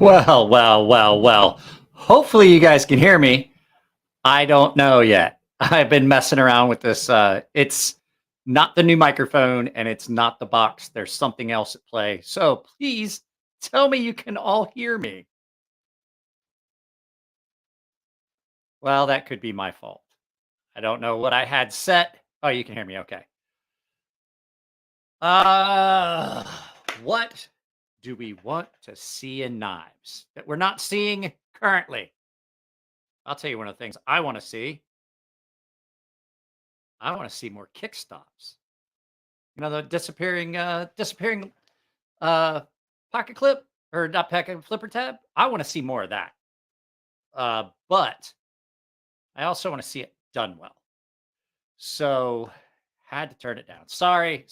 Well. Hopefully you guys can hear me. I don't know yet. I've been messing around with this. It's not the new microphone and it's not the box. There's something else at play. So please tell me you can all hear me. Well, that could be my fault. I don't know what I had set. Oh, you can hear me. Okay. Uh, what do we want to see in knives that we're not seeing currently? I'll tell you one of the things I want to see. I want to see more kick stops. You know, the disappearing uh pocket clip or not pocket flipper tab. I want to see more of that. But I also want to see it done well. So had to turn it down. Sorry.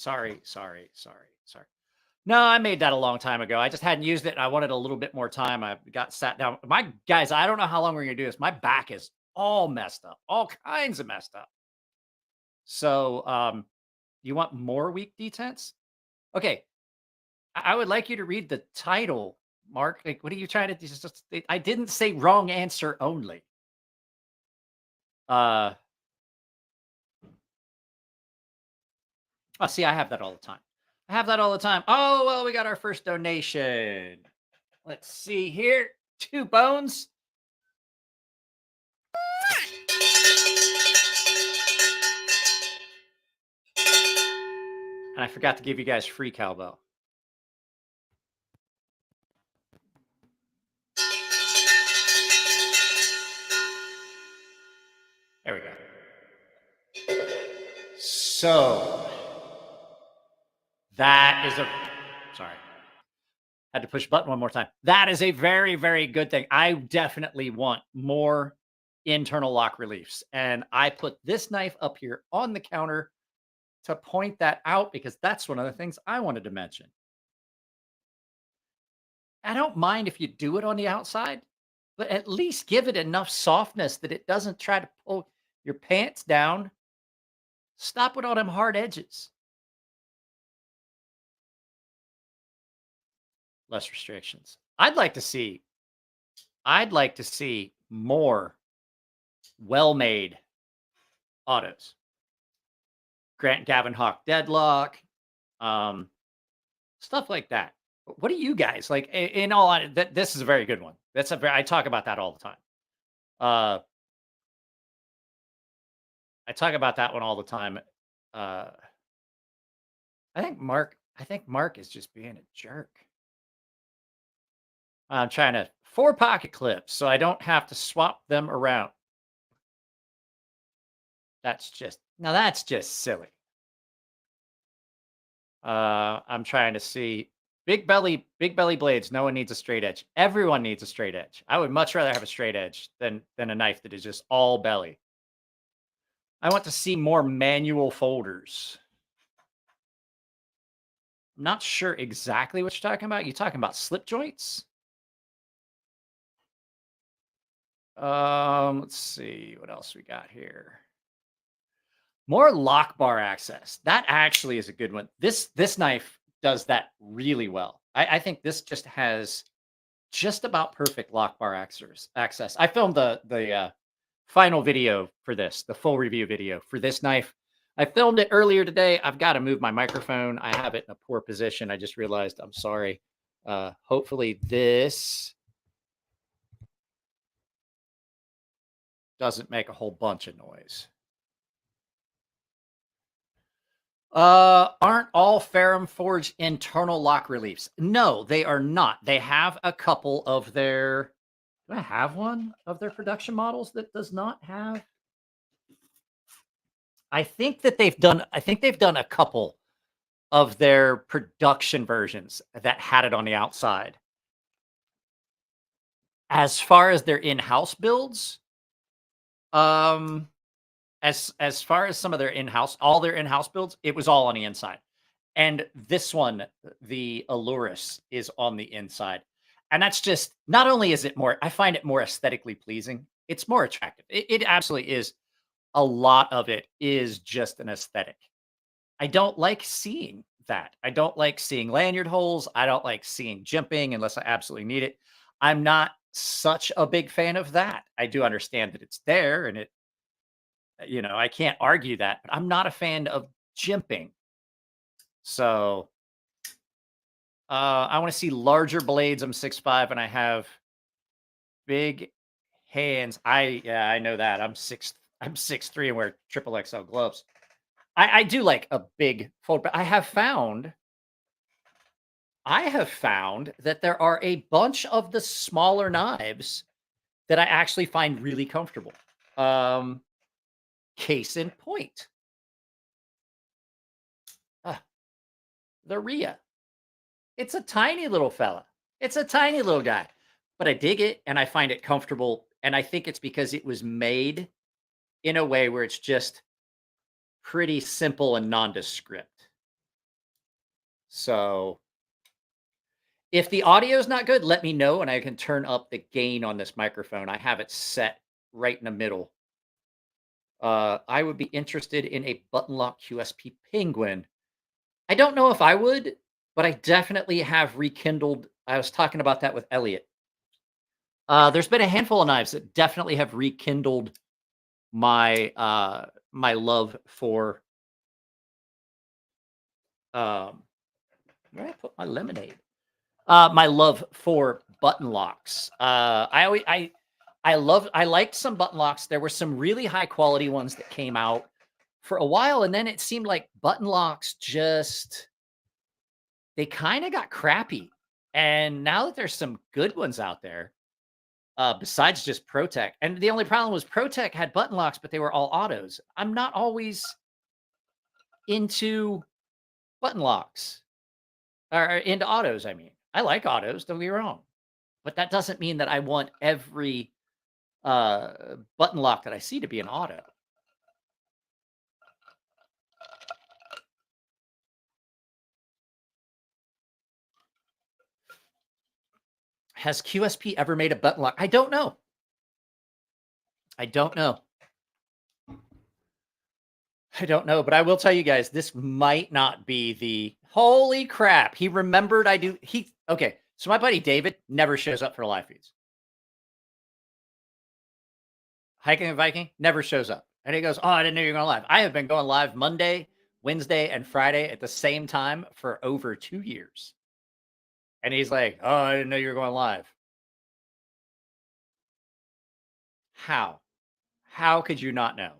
No, I made that a long time ago. I just hadn't used it. I wanted a little bit more time. I got sat down. My guys, I don't know how long we're gonna do this. My back is all messed up, all kinds of messed up. So you want more weak detents? Okay. I would like you to read the title, Mark. Like, what are you trying to do? I didn't say wrong answer only. Oh, see, I have that all the time. Oh, well, we got our first donation. Let's see here. 2 bones. And I forgot to give you guys free cowbell. There we go. So that is sorry. Had to push button one more time. That is a very, very good thing. I definitely want more internal lock reliefs. And I put this knife up here on the counter to point that out because that's one of the things I wanted to mention. I don't mind if you do it on the outside, but at least give it enough softness that it doesn't try to pull your pants down. Stop with all them hard edges. Less restrictions. I'd like to see more well-made autos. Grant Gavin Hawk deadlock, stuff like that. What do you guys like? In all, this is a very good one. I talk about that all the time. I talk about that one all the time. I think Mark is just being a jerk. I'm trying to 4 pocket clips so I don't have to swap them around. That's just silly. I'm trying to see big belly blades. No one needs a straight edge. Everyone needs a straight edge. I would much rather have a straight edge than a knife that is just all belly. I want to see more manual folders. I'm not sure exactly what you're talking about. You talking about slip joints? Let's see what else we got here. More lock bar access. That actually is a good one. This knife does that really well. I think this just has just about perfect lock bar access. I filmed the final video for this, the full review video for this knife. I filmed it earlier today. I've got to move my microphone. I have it in a poor position. I just realized. I'm sorry. Hopefully this doesn't make a whole bunch of noise. Aren't all Ferrum Forge internal lock reliefs? No, they are not. They have a couple of their. Do I have one of their production models that does not have? I think they've done a couple of their production versions that had it on the outside. As far as their in-house builds, as far as some of their all their in-house builds, it was all on the inside. And this one, the Aluris, is on the inside. And that's just, not only is it more, I find it more aesthetically pleasing. It's more attractive. It absolutely is. A lot of it is just an aesthetic. I don't like seeing that. I don't like seeing lanyard holes. I don't like seeing jimping unless I absolutely need it. I'm not such a big fan of that. I do understand that it's there and it, I can't argue that, but I'm not a fan of jimping. So I want to see larger blades. I'm 6'5" and I have big hands. I know that. I'm 6'3" and wear triple XL gloves. I do like a big fold, but I have found that there are a bunch of the smaller knives that I actually find really comfortable. Um, Case in point, uh, the Rhea. It's a tiny little fella. It's a tiny little guy, but I dig it and I find it comfortable. And I think it's because it was made in a way where it's just pretty simple and nondescript. So if the audio is not good, let me know and I can turn up the gain on this microphone. I have it set right in the middle. I would be interested in a button lock QSP Penguin. I don't know if I would, but I definitely have rekindled. I was talking about that with Elliot. There's been a handful of knives that definitely have rekindled my love for where did I put my lemonade? My love for button locks. I liked some button locks. There were some really high quality ones that came out for a while, and then it seemed like button locks just they kind of got crappy. And now that there's some good ones out there, besides just ProTech, and the only problem was ProTech had button locks, but they were all autos. I'm not always into button locks or into autos. I mean, I like autos, don't get me wrong, but that doesn't mean that I want every button lock that I see to be an auto. Has QSP ever made a button lock? I don't know. I don't know. I don't know, but I will tell you guys, this might not be the holy crap. He remembered I do. Okay. So my buddy David never shows up for live feeds. Hiking and Viking never shows up. And he goes, "Oh, I didn't know you were going live." I have been going live Monday, Wednesday, and Friday at the same time for over 2 years. And he's like, "Oh, I didn't know you were going live." How? How could you not know?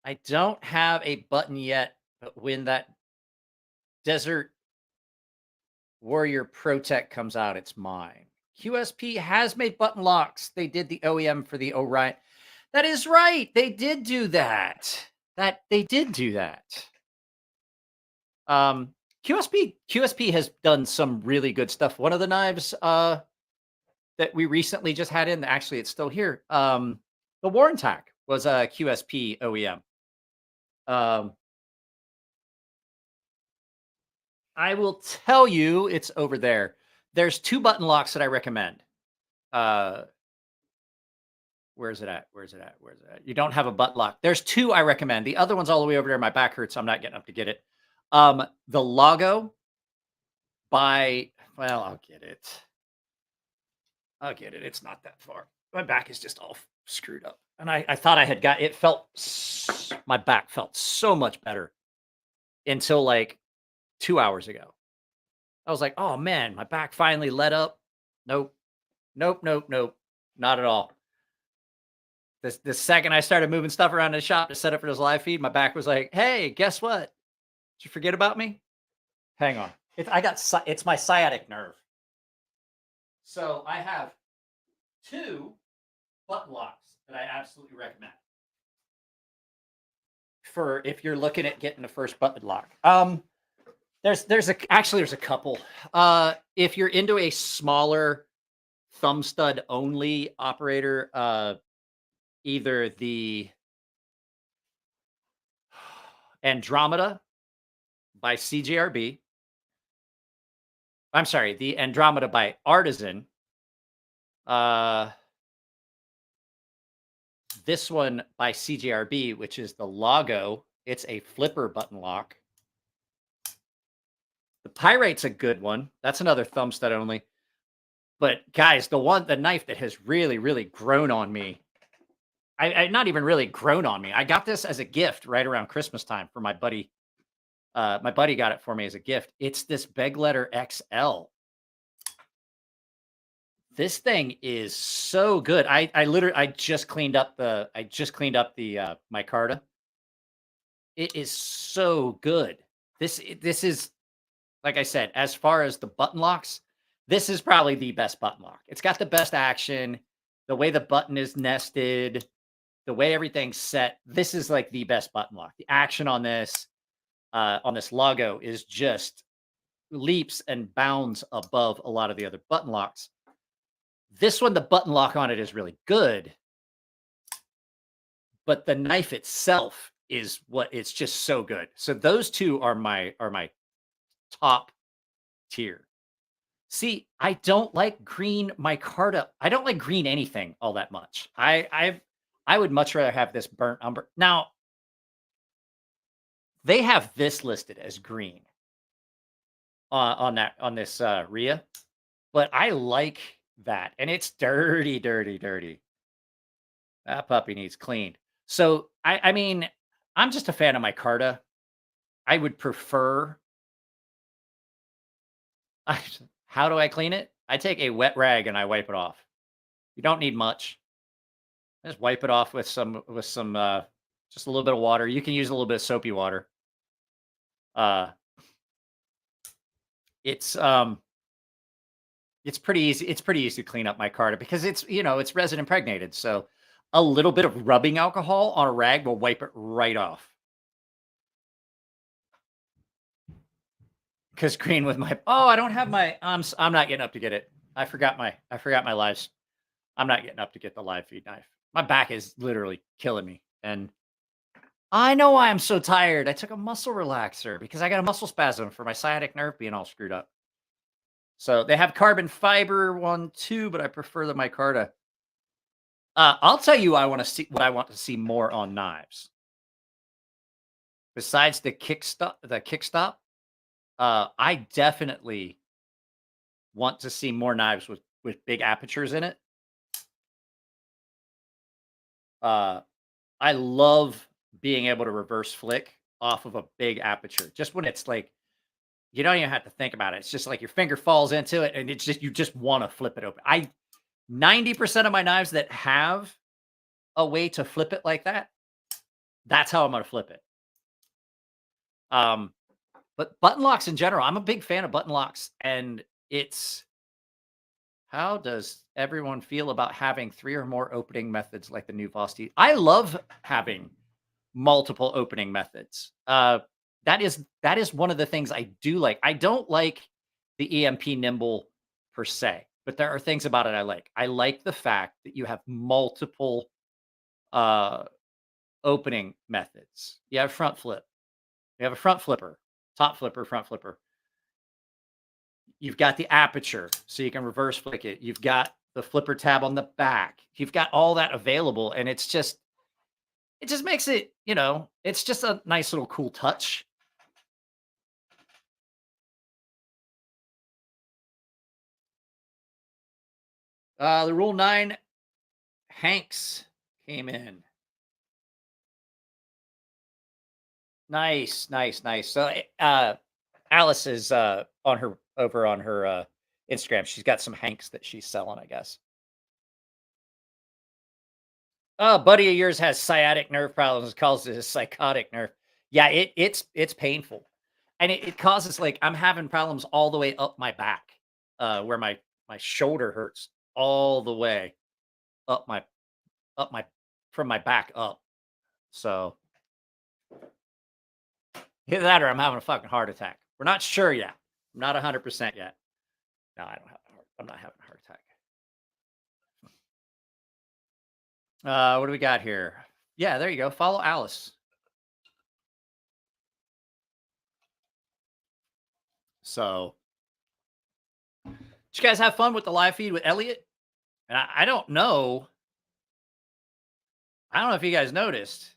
I don't have a button yet, but when that Desert Warrior ProTech comes out, it's mine. QSP has made button locks. They did the OEM for the Orion. That is right. They did do that. They did do that. QSP has done some really good stuff. One of the knives that we recently just had in, actually it's still here. The Warrentac was a QSP OEM. I will tell you, it's over there. There's 2 button locks that I recommend. Where's it at? Where's it at? Where's it at? You don't have a button lock. There's 2 I recommend. The other one's all the way over there. My back hurts, so I'm not getting up to get it. The Lago by, well, I'll get it. It's not that far. My back is just all screwed up. And I thought I had got it. My back felt so much better until like 2 hours ago. I was like, "Oh man, my back finally let up." Nope. Nope, nope, nope. Not at all. The second I started moving stuff around in the shop to set up for this live feed, my back was like, "Hey, guess what? Did you forget about me?" Hang on. It's my sciatic nerve. So I have 2 button locks that I absolutely recommend for if you're looking at getting the first button lock. There's a couple. If you're into a smaller thumb stud only operator, either the Andromeda by CJRB. I'm sorry, the Andromeda by Artisan. This one by CJRB, which is the Lago. It's a flipper button lock. The Pyrate's a good one. That's another thumb stud only. But guys, the knife that has really, really grown on me. I not even really grown on me. I got this as a gift right around Christmas time for my buddy. My buddy got it for me as a gift. It's this Beg Letter XL. This thing is so good. I just cleaned up the micarta. It is so good. This is, like I said, as far as the button locks, this is probably the best button lock. It's got the best action, the way the button is nested, the way everything's set. This is like the best button lock. The action on this logo is just leaps and bounds above a lot of the other button locks. This one, the button lock on it is really good, but the knife itself is it's just so good. So those two are my top tier. See, I don't like green micarta. I don't like green anything all that much. I would much rather have this burnt umber. Now, they have this listed as green on this Rhea, but I like that, and it's dirty, dirty, dirty. That puppy needs cleaned. So I mean, I'm just a fan of micarta. I would prefer. How do I clean it? I take a wet rag and I wipe it off. You don't need much. Just wipe it off with some just a little bit of water. You can use a little bit of soapy water. Uh, it's pretty easy. It's pretty easy to clean up micarta because it's resin impregnated. So a little bit of rubbing alcohol on a rag will wipe it right off. Because green with my I don't have my I'm not getting up to get it. I forgot my lives. I'm not getting up to get the live feed knife. My back is literally killing me, and I know why I'm so tired. I took a muscle relaxer because I got a muscle spasm for my sciatic nerve being all screwed up. So they have carbon fiber one too, but I prefer the micarta. I'll tell you, I want to see more on knives. Besides the kickstop, I definitely want to see more knives with big apertures in it. I love being able to reverse flick off of a big aperture. Just when it's like you don't even have to think about it. It's just like your finger falls into it, and it's just you just want to flip it open. 90% of my knives that have a way to flip it like that, that's how I'm going to flip it. But button locks in general, I'm a big fan of button locks, and how does everyone feel about having 3 or more opening methods like the new Vosti? I love having multiple opening methods. That is one of the things I do like. I don't like the EMP nimble per se, but there are things about it I like. I like the fact that you have multiple opening methods. You have front flip. You have a front flipper, top flipper, front flipper. You've got the aperture, so you can reverse flick it. You've got the flipper tab on the back. You've got all that available, and it just makes it, it's just a nice little cool touch. The Rule 9 Hanks came in. Nice, nice, nice. So, Alice is over on her Instagram. She's got some Hanks that she's selling, I guess. Oh, buddy of yours has sciatic nerve problems. Calls it a psychotic nerve. Yeah, it's painful, and it causes like I'm having problems all the way up my back, where my shoulder hurts all the way up my from my back up. So either that or I'm having a fucking heart attack. We're not sure yet. I'm not 100% yet. No, I don't have a heart. I'm not having a heart attack. What do we got here? Yeah, there you go. Follow Alice. So, did you guys have fun with the live feed with Elliot? And I don't know. I don't know if you guys noticed.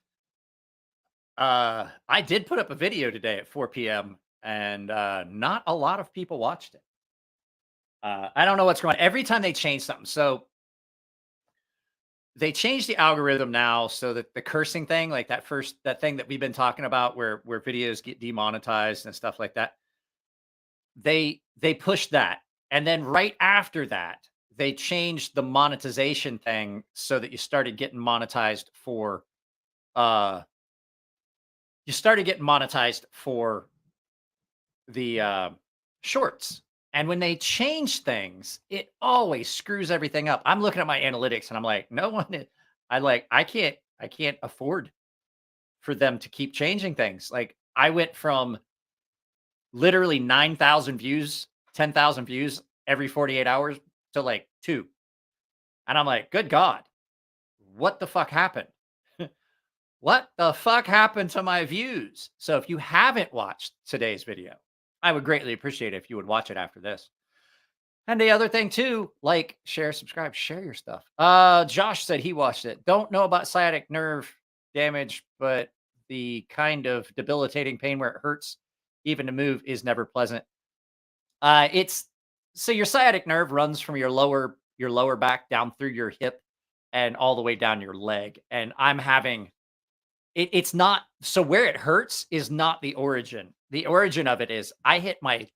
I did put up a video today at 4 p.m. and not a lot of people watched it. I don't know what's going on. Every time they change something. So they changed the algorithm now so that the cursing thing, like that thing that we've been talking about where videos get demonetized and stuff like that, they pushed that. And then right after that, they changed the monetization thing so that uh you started getting monetized for the shorts. And when they change things, it always screws everything up. I'm looking at my analytics and I'm like, no one I can't afford for them to keep changing things. Like I went from literally 9,000 views, 10,000 views every 48 hours to like 2. And I'm like, "Good God, what the fuck happened? What the fuck happened to my views?" So if you haven't watched today's video, I would greatly appreciate it if you would watch it after this. And the other thing too, like, share, subscribe, share your stuff. Josh said he watched it. Don't know about sciatic nerve damage, but the kind of debilitating pain where it hurts even to move is never pleasant. It's so your sciatic nerve runs from your lower back down through your hip and all the way down your leg. And I'm having it's not so where it hurts is not the origin. The origin of it is I hit my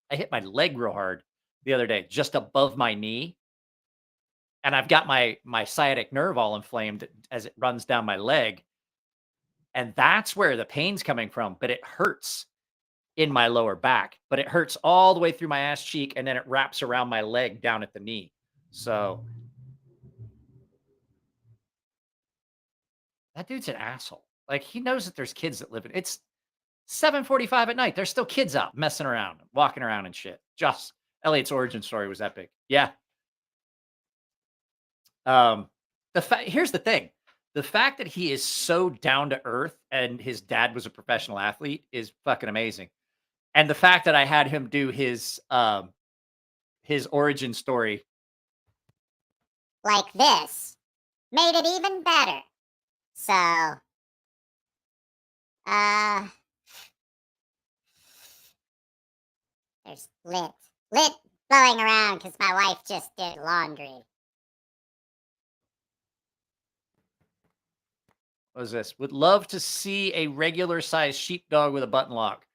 leg real hard the other day, just above my knee, and I've got my sciatic nerve all inflamed as it runs down my leg, and that's where the pain's coming from. But it hurts in my lower back, but it hurts all the way through my ass cheek, and then it wraps around my leg down at the knee. So that dude's an asshole. Like he knows that there's kids that live in it's 7:45 at night. There's still kids out messing around, walking around and shit. Just Elliot's origin story was epic. Yeah. Um, here's the thing. The fact that he is so down to earth and his dad was a professional athlete is fucking amazing. And the fact that I had him do his origin story like this made it even better. So, there's lit blowing around because my wife just did laundry. what was this? Would love to see a regular sized sheepdog with a button lock.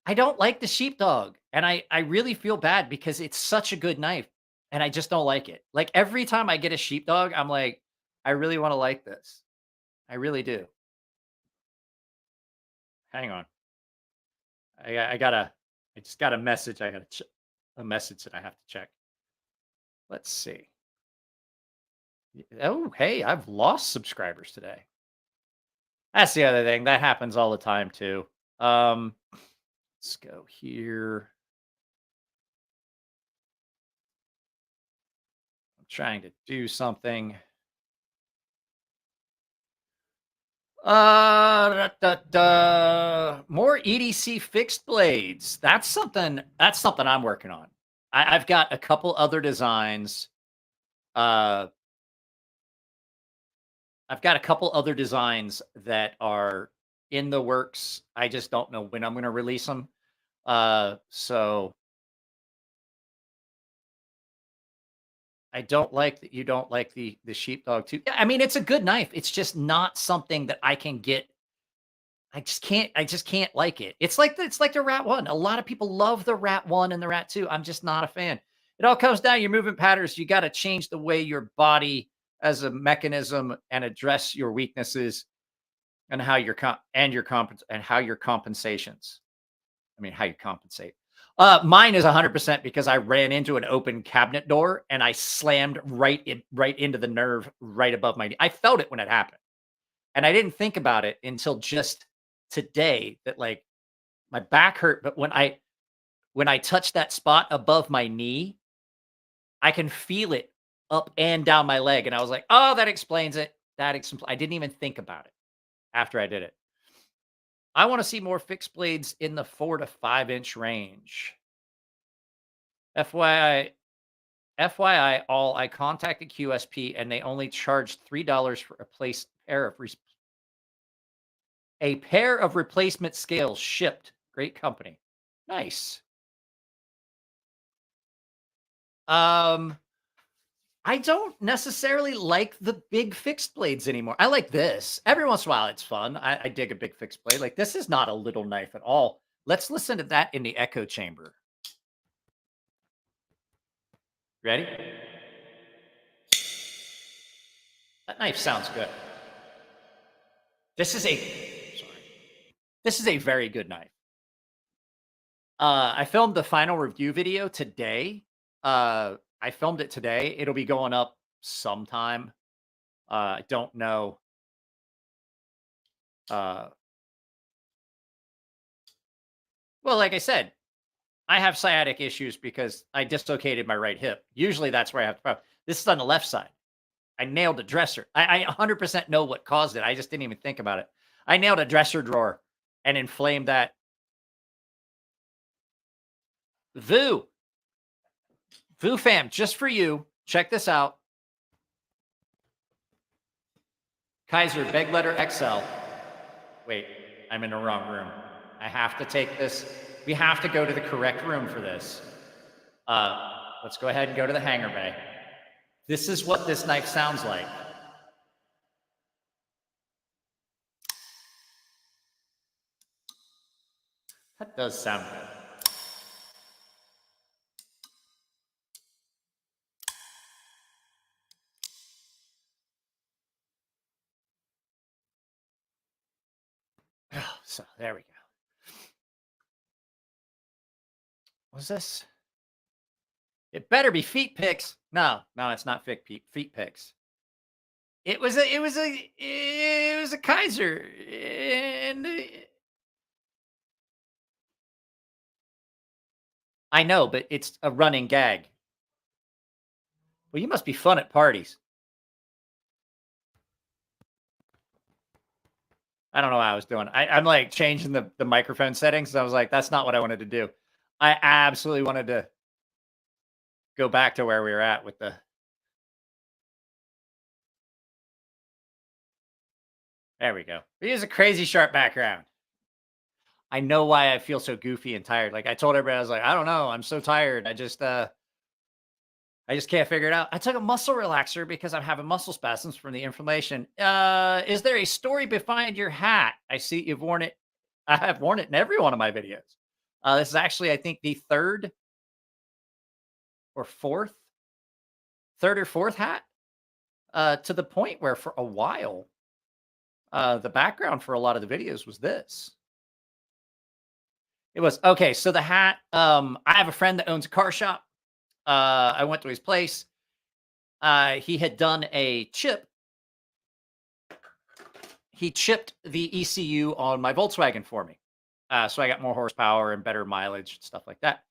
I don't like the sheepdog, and I really feel bad because it's such a good knife, and I just don't like it. Like every time I get a sheepdog, I'm like, I really want to like this. I really do. Hang on. I just got a message. I got a message that I have to check. Let's see. Oh, hey, I've lost subscribers today. That's the other thing that happens all the time too. Let's go here. I'm trying to do something. More EDC fixed blades. That's something I'm working on. I've got a couple other designs. Uh, I've got a couple other designs that are in the works. I just don't know when I'm going to release them. So I don't like that you don't like the sheepdog too. Yeah, I mean it's a good knife. It's just not something that I can get. I just can't like it. It's like the Rat 1. A lot of people love the Rat 1 and the Rat 2. I'm just not a fan. It all comes down to your movement patterns. You got to change the way your body as a mechanism and address your weaknesses and how your and how your compensations. I mean, how you compensate. Mine is 100% because I ran into an open cabinet door and I slammed right into the nerve right above my knee. I felt it when it happened. And I didn't think about it until just today that like my back hurt, but when I touch that spot above my knee, I can feel it up and down my leg. And I was like, oh, that explains it. I didn't even think about it after I did it. I want to see more fixed blades in the 4 to 5 inch range. FYI, FYI, all I contacted QSP and they only charged $3 for a pair of replacement scales shipped. Great company. Nice. I don't necessarily like the big fixed blades anymore. I like this. Every once in a while, it's fun. I dig a big fixed blade. Like, this is not a little knife at all. Let's listen to that in the echo chamber. Ready? That knife sounds good. This is a very good knife. I filmed the final review video today. I filmed it today. It'll be going up sometime. I don't know. Well, like I said, I have sciatic issues because I dislocated my right hip. Usually that's where I have the problem. This is on the left side. I nailed a dresser. I 100% know what caused it. I just didn't even think about it. I nailed a dresser drawer and inflamed that. Vu fam, just for you, check this out. Kaiser, beg letter XL. Wait, I'm in the wrong room. I have to take this. We have to go to the correct room for this. Let's go ahead and go to the hanger bay. This is what this knife sounds like. That does sound good. So there we go. What's this? It better be feet picks. No, it's not feet picks. It was a Kaiser, and I know, but it's a running gag. Well, you must be fun at parties. I don't know what I was doing. I'm like changing the microphone settings. I was like, that's not what I wanted to do. I absolutely wanted to go back to where we were at with the. There we go. We use a CrazySharp background. I know why I feel so goofy and tired. Like I told everybody, I was like, I don't know. I'm so tired. I just can't figure it out. I took a muscle relaxer because I'm having muscle spasms from the inflammation. Is there a story behind your hat? I see you've worn it. I have worn it in every one of my videos. This is actually, I think, the third or fourth hat. To the point where for a while, the background for a lot of the videos was this. It was okay. So the hat. I have a friend that owns a car shop. I went to his place. He had done a chip. He chipped the ECU on my Volkswagen for me. So I got more horsepower and better mileage, stuff like that.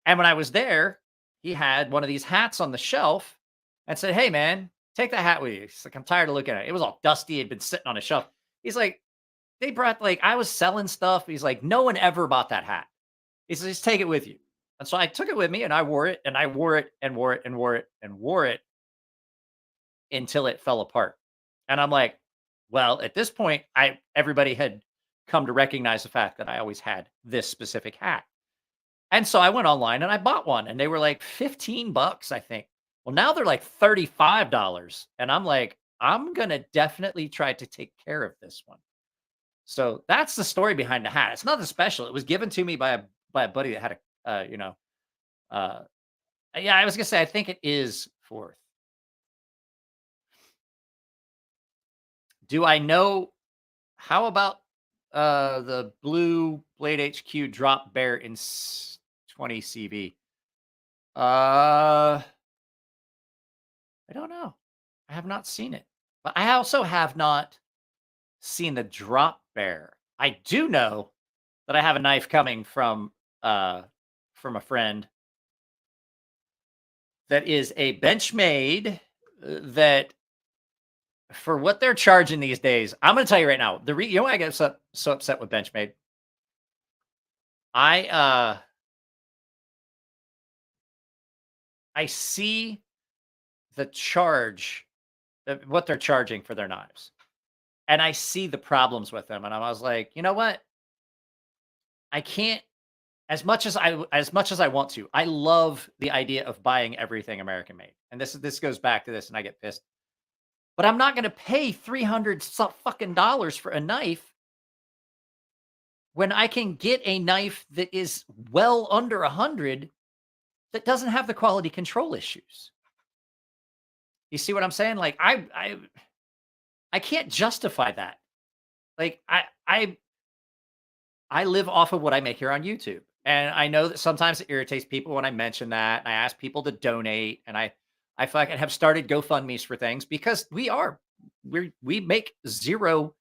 And when I was there, he had one of these hats on the shelf and said, "Hey, man, take that hat with you." He's like, "I'm tired of looking at it." It was all dusty. It had been sitting on a shelf. He's like, they brought, like, I was selling stuff. He's like, no one ever bought that hat. He says, just take it with you. And so I took it with me and I wore it and I wore it and wore it and wore it and wore it until it fell apart. And I'm like, well, at this point, everybody had come to recognize the fact that I always had this specific hat. And so I went online and I bought one and they were like $15, I think. Well, now they're like $35. And I'm like, I'm going to definitely try to take care of this one. So that's the story behind the hat. It's nothing special. It was given to me by a buddy that had yeah, I was gonna say I think it is fourth. Do I know? How about the blue Blade HQ drop bear in 20 CV? I don't know. I have not seen it, but I also have not seen the drop bear. I do know that I have a knife coming from a friend that is a Benchmade that for what they're charging these days, I'm going to tell you right now, you know why I get so upset with Benchmade? I see the charge, what they're charging for their knives. And I see the problems with them. And I was like, you know what? I can't as much as I want to, I love the idea of buying everything American made. And this goes back to this, and I get pissed. But I'm not going to pay $300 for a knife when I can get a knife that is well under 100 that doesn't have the quality control issues. You see what I'm saying? Like I can't justify that. Like I live off of what I make here on YouTube. And I know that sometimes it irritates people when I mention that. I ask people to donate, and I fucking have started GoFundMe's for things because we make zero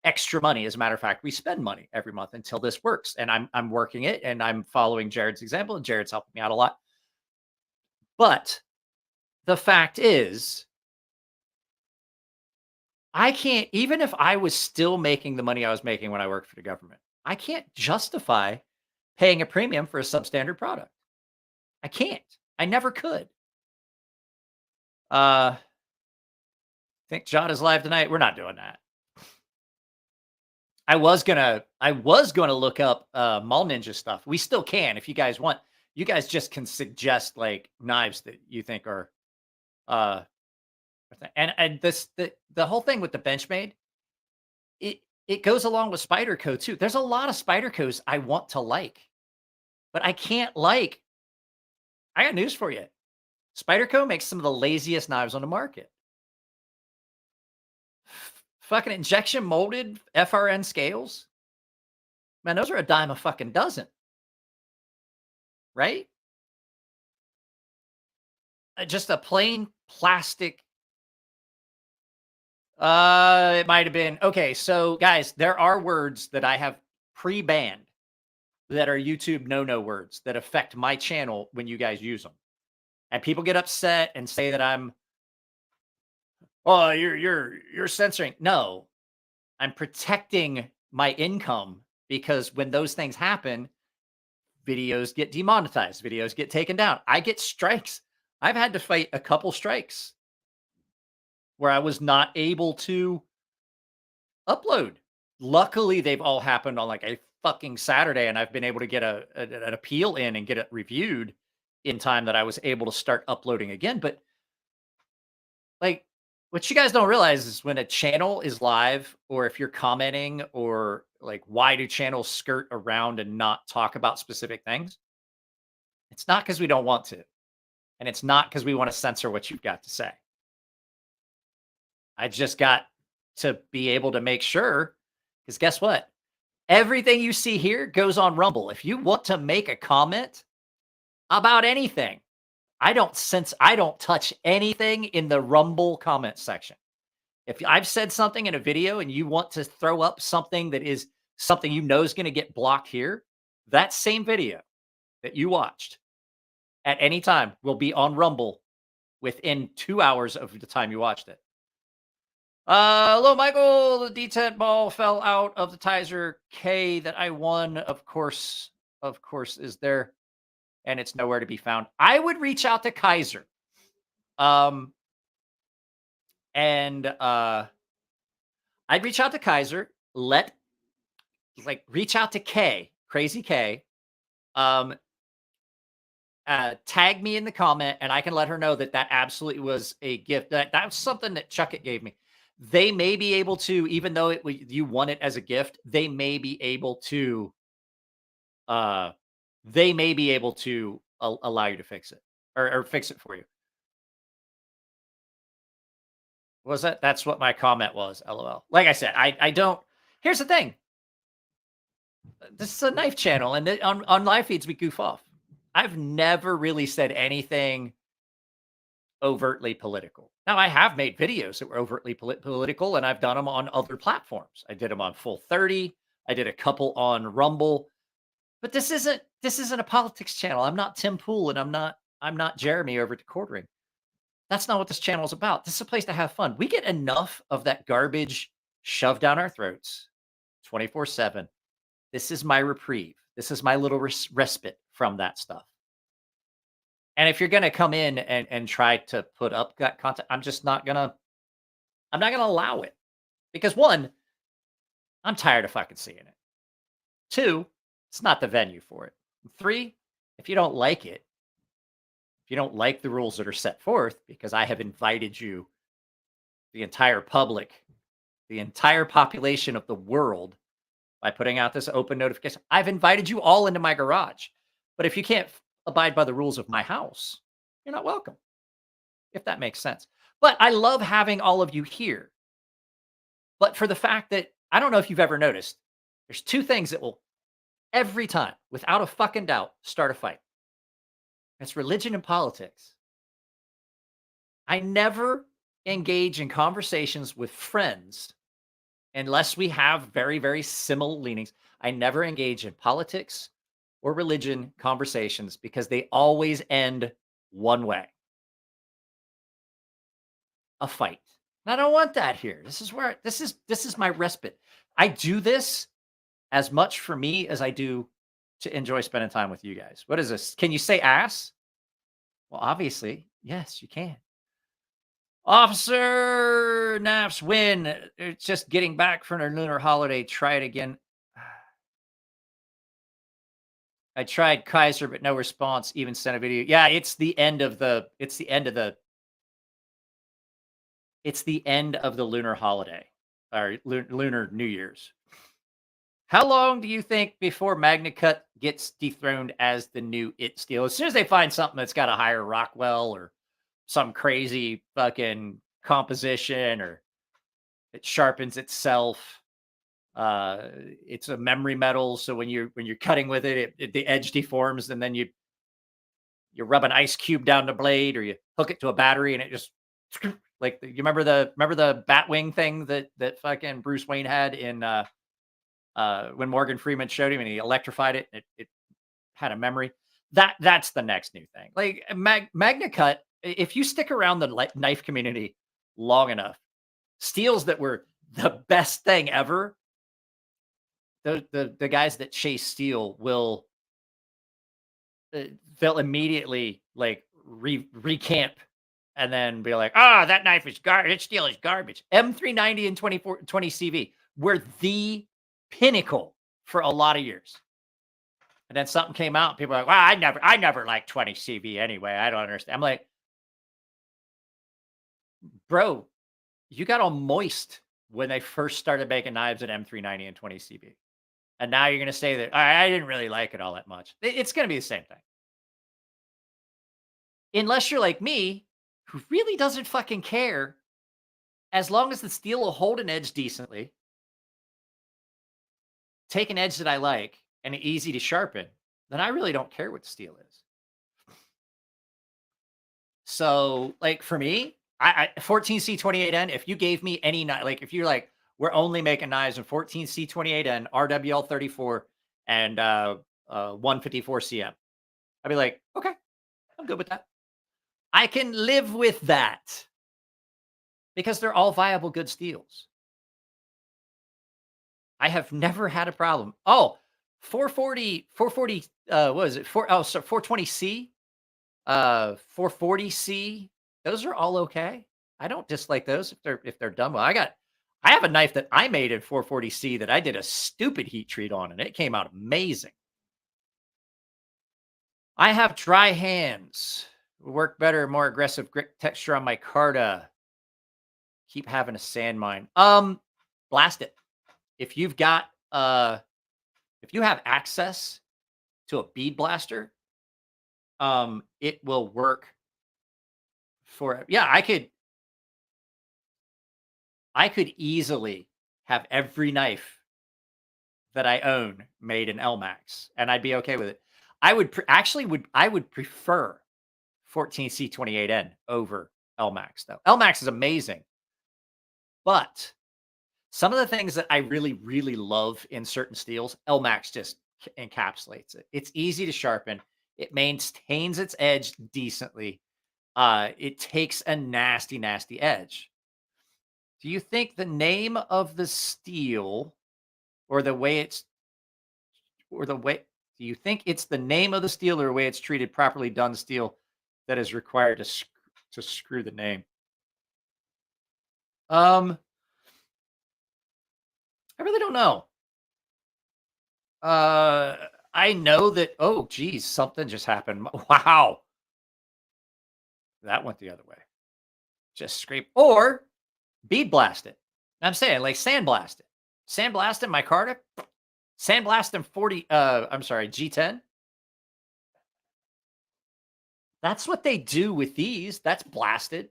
extra money. As a matter of fact, we spend money every month until this works. And I'm working it, and I'm following Jared's example, and Jared's helping me out a lot. But the fact is, I can't, even if I was still making the money I was making when I worked for the government, I can't justify paying a premium for a substandard product. I can't. I never could. Think John is live tonight. We're not doing that. I was gonna look up Mall Ninja stuff. We still can if you guys want. You guys just can suggest like knives that you think are and the whole thing with the Benchmade, it goes along with Spyderco too. There's a lot of Spydercos I want to like, but I can't like. I got news for you. Spyderco makes some of the laziest knives on the market. Fucking injection molded FRN scales. Man, those are a dime a fucking dozen. Right? Just a plain plastic. It might have been. Okay, so guys, there are words that I have pre-banned that are YouTube no-no words that affect my channel when you guys use them. And people get upset and say that I'm, oh, you're censoring. No, I'm protecting my income, because when those things happen, videos get demonetized, videos get taken down. I get strikes. I've had to fight a couple strikes where I was not able to upload. Luckily, they've all happened on like a fucking Saturday, and I've been able to get an appeal in and get it reviewed in time that I was able to start uploading again. But like, what you guys don't realize is when a channel is live, or if you're commenting, or like, why do channels skirt around and not talk about specific things? It's not because we don't want to. And it's not because we want to censor what you've got to say. I just got to be able to make sure, because guess what? Everything you see here goes on Rumble. If you want to make a comment about anything, I don't touch anything in the Rumble comment section. If I've said something in a video and you want to throw up something that is something you know is going to get blocked here, that same video that you watched at any time will be on Rumble within 2 hours of the time you watched it. Hello, Michael. The detent ball fell out of the Tizer K that I won. Of course, is there, and it's nowhere to be found. I would reach out to Kaiser. I'd reach out to Kaiser. Reach out to K, Crazy K. Tag me in the comment, and I can let her know that absolutely was a gift. That was something that Chuckit gave me. They may be able to, even though you won it as a gift, they may be able to. Allow you to fix it or fix it for you. Was that? That's what my comment was. LOL. Like I said, I don't. Here's the thing. This is a knife channel, and on live feeds we goof off. I've never really said anything overtly political. Now, I have made videos that were overtly political, and I've done them on other platforms. I did them on Full 30. I did a couple on Rumble. But this isn't a politics channel. I'm not Tim Pool, and I'm not Jeremy over at Quartering. That's not what this channel is about. This is a place to have fun. We get enough of that garbage shoved down our throats 24/7. This is my reprieve. This is my little respite from that stuff. And if you're going to come in and try to put up that content, I'm not going to allow it. Because one, I'm tired of fucking seeing it. Two, it's not the venue for it. 3, if you don't like it, if you don't like the rules that are set forth, because I have invited you, the entire public, the entire population of the world, by putting out this open notification, I've invited you all into my garage. But if you can't abide by the rules of my house, you're not welcome, if that makes sense. But I love having all of you here. But for the fact that, I don't know if you've ever noticed, there's 2 things that will every time, without a fucking doubt, start a fight. It's religion and politics. I never engage in conversations with friends unless we have very, very similar leanings. I never engage in politics or religion conversations because they always end one way: a fight. And I don't want that here. This is my respite. I do this as much for me as I do to enjoy spending time with you guys. What is this? Can you say ass? Well, obviously, yes, you can. Officer Naps win. It's just getting back from their lunar holiday. Try it again. I tried Kaiser, but no response. Even sent a video. Yeah, it's the end of the lunar holiday, or lunar New Year's. How long do you think before Magna Cut gets dethroned as the new it steel? As soon as they find something that's got a higher Rockwell or some crazy fucking composition, or it sharpens itself. It's a memory metal, so when you're cutting with it, the edge deforms, and then you rub an ice cube down the blade, or you hook it to a battery, and it just like you remember the Batwing thing that fucking Bruce Wayne had in when Morgan Freeman showed him and he electrified it, it had a memory. That's the next new thing. Like Magna Cut, if you stick around the knife community long enough, steels that were the best thing ever, the guys that chase steel will they'll immediately like recamp and then be like, that knife is garbage. That steel is garbage. M390 and 20 CV were the pinnacle for a lot of years. And then something came out, and people are like, well, I never liked 20 CV anyway. I don't understand. I'm like, bro, you got all moist when they first started making knives at M390 and 20 CV. And now you're going to say that I didn't really like it all that much. It's going to be the same thing. Unless you're like me, who really doesn't fucking care, as long as the steel will hold an edge decently, take an edge that I like, and easy to sharpen, then I really don't care what the steel is. So, like for me, I 14C28N, if you gave me any knife, like if you're like, we're only making knives in 14C28N, RWL34, and 154CM, I'd be like, okay, I'm good with that. I can live with that because they're all viable, good steels. I have never had a problem. Oh, 440, what is it? 420C, 440C. Those are all okay. I don't dislike those if they're done well. I have a knife that I made in 440C that I did a stupid heat treat on, and it came out amazing. I have dry hands. Work better, more aggressive grit texture on my Carta. Keep having a sand mine. Blast it. If you've got if you have access to a bead blaster, it will work for, yeah, I could easily have every knife that I own made in LMAX, and I'd be okay with it. I would prefer 14C28N over LMAX though. LMAX is amazing, but some of the things that I really, really love in certain steels, LMAX just encapsulates it. It's easy to sharpen. It maintains its edge decently. It takes a nasty, nasty edge. Do you think the name of the steel or the way do you think it's the name of the steel or the way it's treated properly done steel that is required to screw the name? I really don't know. I know that, oh, geez, something just happened. Wow. That went the other way. Just scrape or bead blast it. I'm saying like sandblast it. Sandblasting micarta. Sandblasting 40, I'm sorry, G10. That's what they do with these. That's blasted.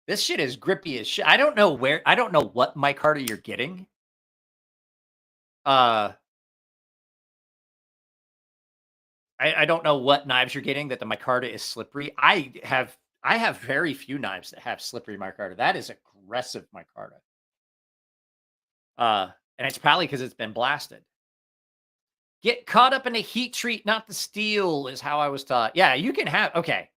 This shit is grippy as shit. I don't know what micarta you're getting. I don't know what knives you're getting that the micarta is slippery. I have very few knives that have slippery micarta. That is aggressive micarta. And it's probably because it's been blasted. Get caught up in a heat treat, not the steel, is how I was taught. Yeah, you can have, okay.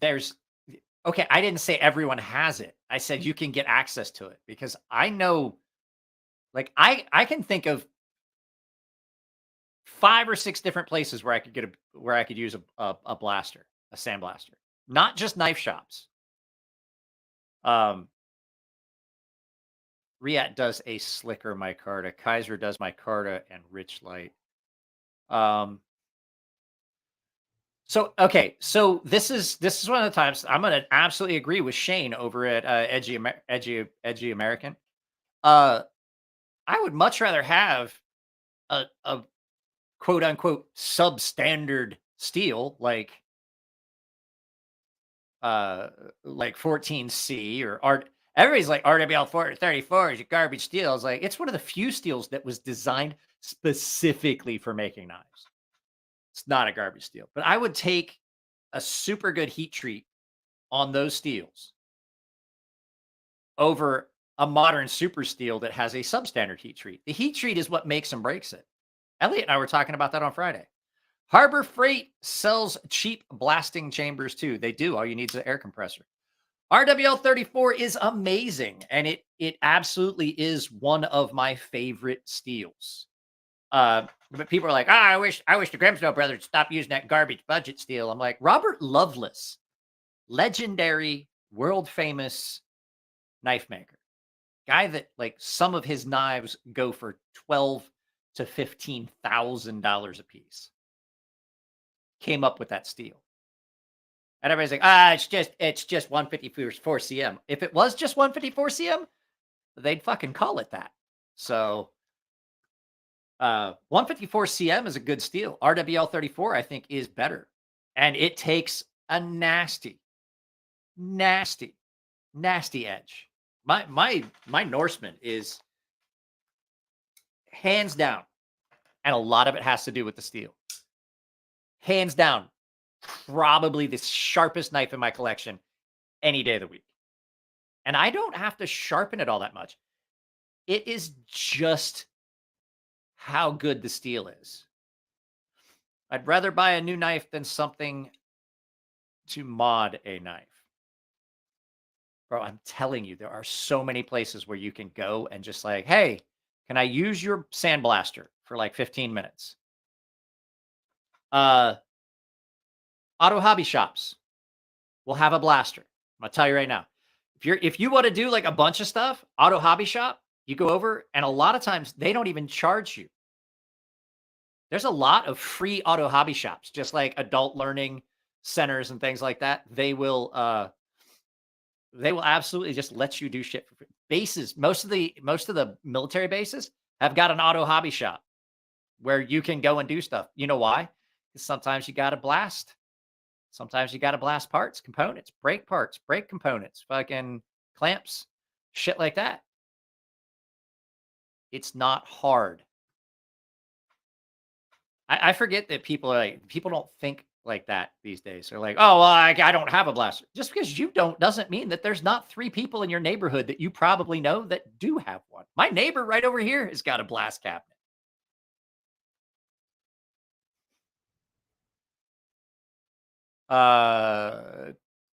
I didn't say everyone has it. I said you can get access to it because I know, like, I can think of 5 or 6 different places where I could use a blaster, a sandblaster, not just knife shops. Riat does a slicker micarta. Kaiser does micarta and rich light. So this is one of the times I'm gonna absolutely agree with Shane over at Edgy American. I would much rather have a quote unquote substandard steel like 14C or art. Everybody's like RWL 434 is a garbage steel. It's like it's one of the few steels that was designed specifically for making knives. It's not a garbage steel, but I would take a super good heat treat on those steels over a modern super steel that has a substandard heat treat. The heat treat is what makes and breaks it. Elliot and I were talking about that on Friday. Harbor Freight sells cheap blasting chambers too. They do. All you need is an air compressor. RWL 34 is amazing, and it absolutely is one of my favorite steels. But people are like, I wish the Grimsdale brothers would stop using that garbage budget steel. I'm like, Robert Lovelace, legendary, world famous knife maker, guy that like some of his knives go for $12,000 to $15,000 a piece. Came up with that steel. And everybody's like, it's just 154 cm. If it was just 154 cm, they'd fucking call it that. So 154 cm is a good steel. RWL 34, I think, is better. And it takes a nasty edge. My Norseman is hands down, and a lot of it has to do with the steel. Hands down, probably the sharpest knife in my collection any day of the week. And I don't have to sharpen it all that much. It is just how good the steel is. I'd rather buy a new knife than something to mod a knife. Bro, I'm telling you, there are so many places where you can go and just like, hey, can I use your sandblaster for like 15 minutes? Auto hobby shops will have a blaster. I'm gonna tell you right now. If you want to do like a bunch of stuff, auto hobby shop, you go over, and a lot of times they don't even charge you. There's a lot of free auto hobby shops, just like adult learning centers and things like that. They will absolutely just let you do shit for free. Bases, most of the military bases have got an auto hobby shop where you can go and do stuff. You know why? Because sometimes you got to blast. Sometimes you got to blast parts, components, brake components, fucking clamps, shit like that. It's not hard. I forget that people don't think like that these days. They're like, oh, well, I don't have a blaster. Just because you don't doesn't mean that there's not 3 people in your neighborhood that you probably know that do have one. My neighbor right over here has got a blast cabinet.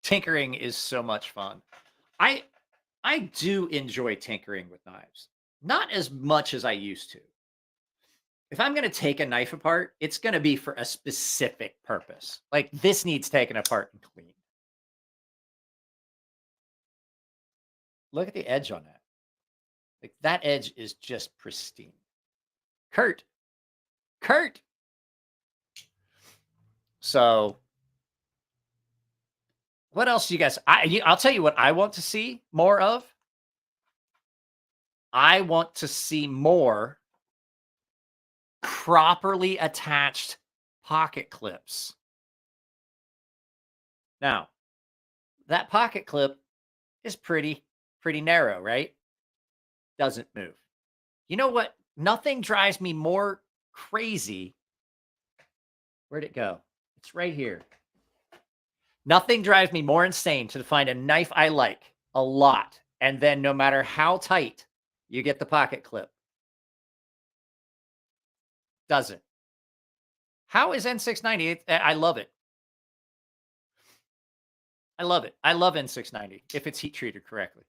Tinkering is so much fun. I do enjoy tinkering with knives. Not as much as I used to. If I'm going to take a knife apart, it's going to be for a specific purpose. Like this needs taken apart and cleaned. Look at the edge on that. Like that edge is just pristine. Kurt. So what else do you guys, I'll tell you what I want to see more of. I want to see more properly attached pocket clips. Now, that pocket clip is pretty narrow, right? Doesn't move. You know what? Nothing drives me more crazy. Where'd it go? It's right here. Nothing drives me more insane to find a knife I like a lot, and then no matter how tight you get the pocket clip, doesn't. How is N690? I love it. I love it. I love N690 if it's heat treated correctly.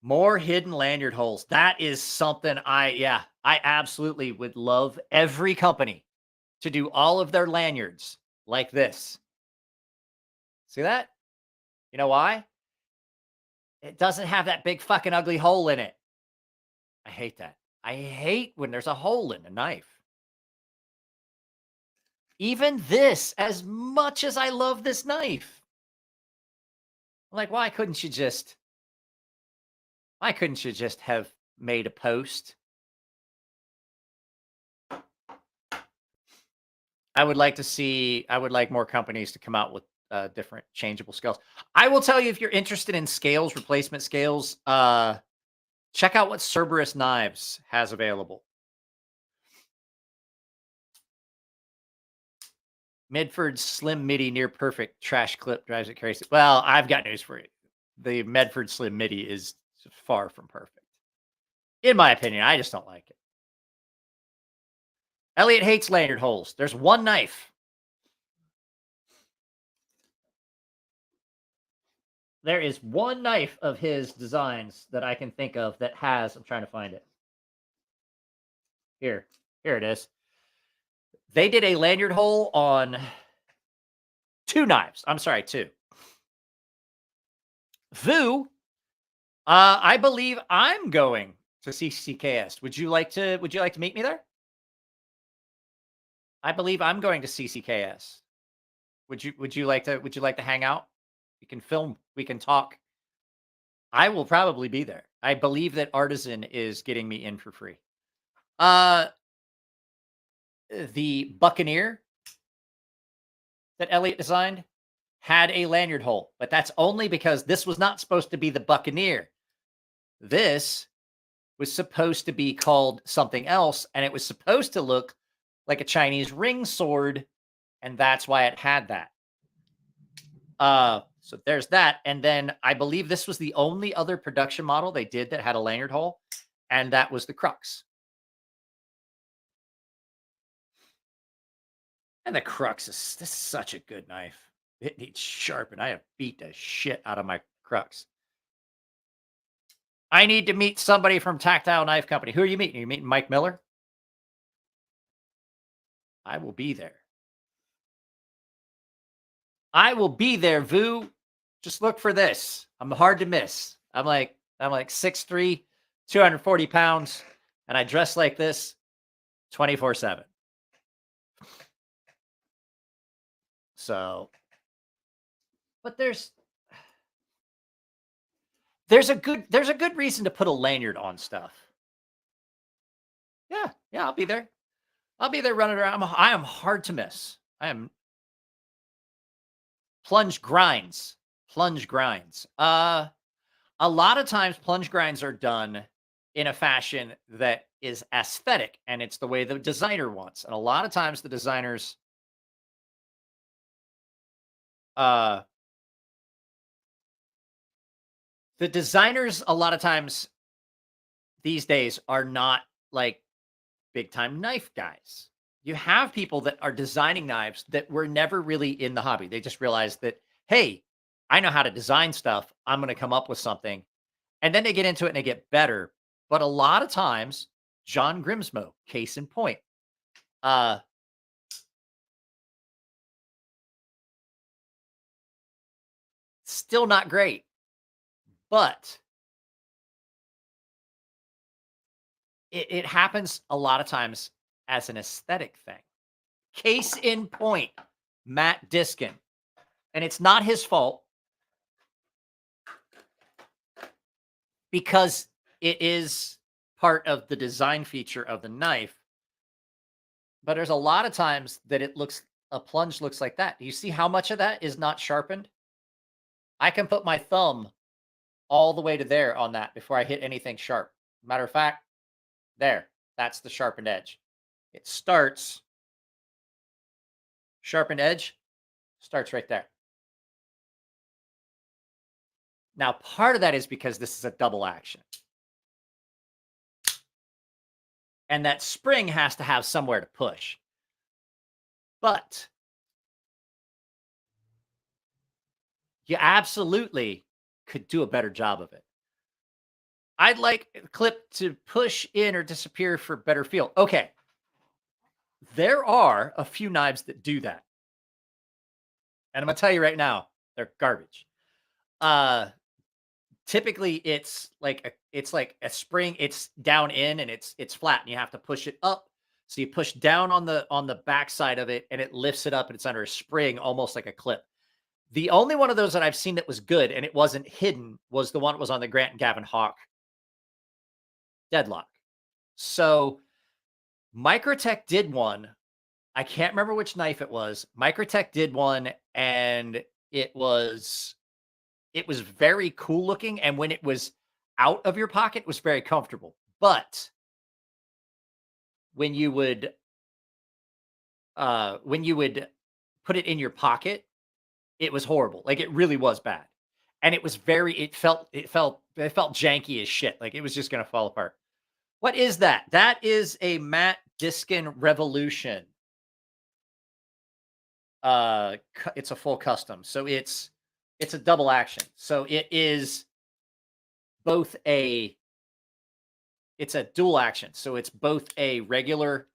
More hidden lanyard holes. That is something I absolutely would love every company to do all of their lanyards like this. See that? You know why? It doesn't have that big fucking ugly hole in it. I hate that. I hate when there's a hole in a knife. Even this, as much as I love this knife, I'm like, why couldn't you just have made a post? I would like more companies to come out with different changeable scales. I will tell you, if you're interested in scales, replacement scales, check out what Cerberus Knives has available. Medford Slim MIDI near perfect trash clip drives it crazy. Well, I've got news for you. The Medford Slim MIDI is far from perfect. In my opinion, I just don't like it. Elliot hates lanyard holes. There's one knife. There is one knife of his designs that I can think of that has, I'm trying to find it. Here it is. They did a lanyard hole on 2 knives. I'm sorry, 2. Vu, I believe I'm going to CCKS. Would you like to meet me there? I believe I'm going to CCKS. Would you like to hang out? We can film, we can talk. I will probably be there. I believe that Artisan is getting me in for free. The Buccaneer that Elliot designed had a lanyard hole, but that's only because this was not supposed to be the Buccaneer. This was supposed to be called something else, and it was supposed to look like a Chinese ring sword, and that's why it had that. So there's that. And then I believe this was the only other production model they did that had a lanyard hole, and that was the Crux. And the Crux this is such a good knife. It needs sharpened. I have beat the shit out of my Crux. I need to meet somebody from Tactile Knife Company. Who are you meeting? Are you meeting Mike Miller? I will be there. I will be there, Vu. Just look for this. I'm hard to miss. I'm like 6'3", 240 pounds, and I dress like this 24/7. So, but there's a good reason to put a lanyard on stuff. Yeah, I'll be there. I'll be there running around. I am hard to miss. I am plunge grinds. A lot of times plunge grinds are done in a fashion that is aesthetic, and it's the way the designer wants. And a lot of times the designers a lot of times these days are not like big time knife guys. You have people that are designing knives that were never really in the hobby. They just realized that, hey, I know how to design stuff. I'm going to come up with something. And then they get into it and they get better. But a lot of times, John Grimsmo, case in point, still not great. But it happens a lot of times as an aesthetic thing. Case in point, Matt Diskin. And it's not his fault because it is part of the design feature of the knife. But there's a lot of times that a plunge looks like that. Do you see how much of that is not sharpened? I can put my thumb all the way to there on that before I hit anything sharp. Matter of fact, there, that's the sharpened edge. It starts, sharpened edge starts right there. Now, part of that is because this is a double action. And that spring has to have somewhere to push. But you absolutely could do a better job of it. I'd like a clip to push in or disappear for better feel. Okay. There are a few knives that do that. And I'm going to tell you right now, they're garbage. Typically it's like a spring, it's down in and it's flat and you have to push it up. So you push down on the back side of it and it lifts it up and it's under a spring, almost like a clip. The only one of those that I've seen that was good and it wasn't hidden was the one that was on the Grant and Gavin Hawk deadlock. So Microtech did one. I can't remember which knife it was. Microtech did one and it was very cool looking. And when it was out of your pocket, it was very comfortable. But when you would put it in your pocket, it was horrible. Like it really was bad. And it was it felt janky as shit. Like it was just going to fall apart. What is that? That is a Matt Diskin Revolution. It's a full custom. So it's a double action. So it is both it's a dual action. So it's both a regular,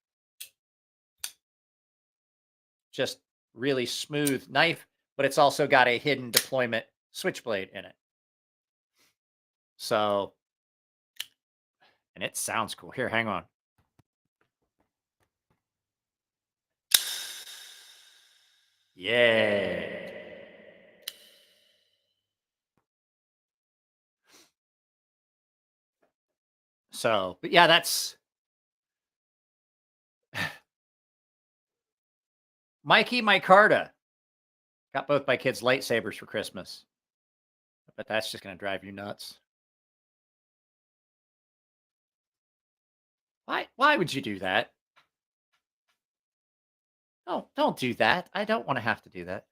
just really smooth knife, but it's also got a hidden deployment switchblade in it. So, and it sounds cool. Here, hang on. Yeah. So, but yeah, that's Mikey Micarta. Got both my kids lightsabers for Christmas. But that's just going to drive you nuts. Why would you do that? No, don't do that. I don't want to have to do that.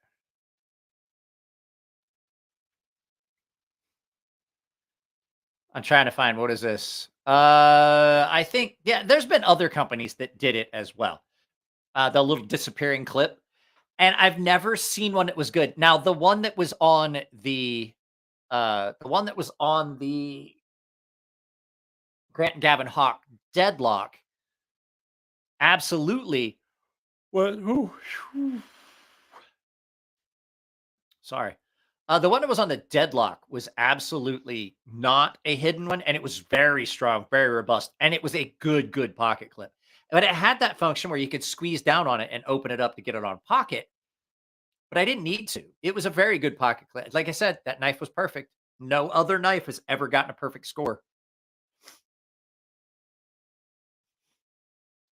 I'm trying to find, what is this? I think, yeah, there's been other companies that did it as well. The little disappearing clip. And I've never seen one that was good. Now, the one that was on the Grant and Gavin Hawk deadlock, absolutely. Sorry. The one that was on the deadlock was absolutely not a hidden one, and it was very strong, very robust, and it was a good pocket clip. But it had that function where you could squeeze down on it and open it up to get it on pocket. But I didn't need to. It was a very good pocket clip. Like I said, that knife was perfect. No other knife has ever gotten a perfect score.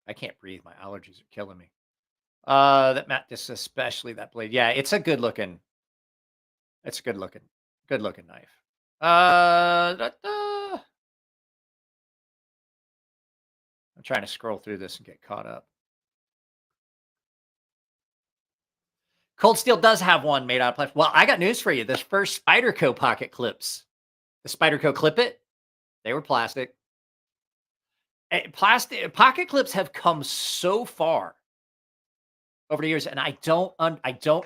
I can't breathe. My allergies are killing me. That Matt, just especially that blade. Yeah, it's a good looking. It's a good looking knife. I'm trying to scroll through this and get caught up. Cold Steel does have one made out of plastic. Well, I got news for you. This first Spyderco pocket clips, the Spyderco Clip It, they were plastic. Plastic pocket clips have come so far over the years, and I don't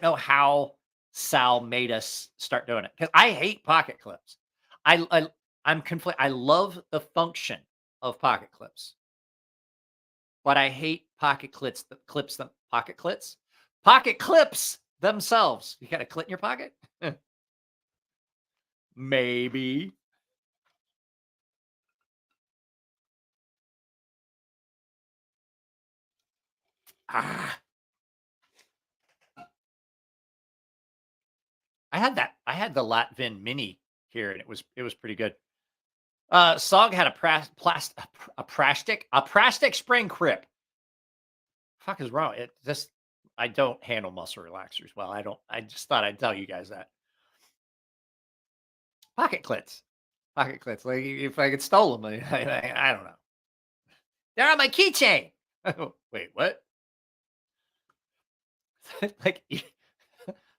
know how Sal made us start doing it, because I hate pocket clips. I'm conflicted. I love the function of pocket clips, but I hate pocket clips that clips them. Pocket clips themselves. You got a clit in your pocket? Maybe. Ah. I had the Latvin Mini here, and it was pretty good. Sog had a plastic spring grip. Fuck is wrong? I don't handle muscle relaxers well. I just thought I'd tell you guys that. Pocket clips. Pocket clips. Like if I could stole them, I don't know. They're on my keychain. Wait, what? like,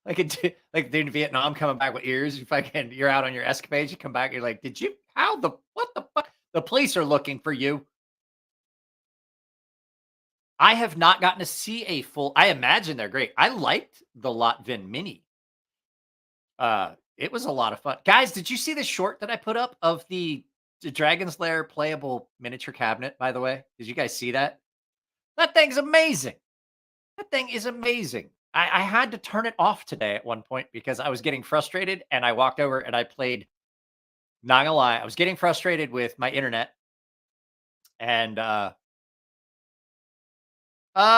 like in Vietnam coming back with ears. You're out on your escapades. You come back. You're like, what the fuck? The police are looking for you. I have not gotten to see a full. I imagine they're great. I liked the Latvin Mini. It was a lot of fun. Guys, did you see the short that I put up of the Dragon's Lair playable miniature cabinet, by the way? Did you guys see that? That thing's amazing. That thing is amazing. I had to turn it off today at one point because I was getting frustrated, and I walked over and I played. Not gonna lie, I was getting frustrated with my internet, and I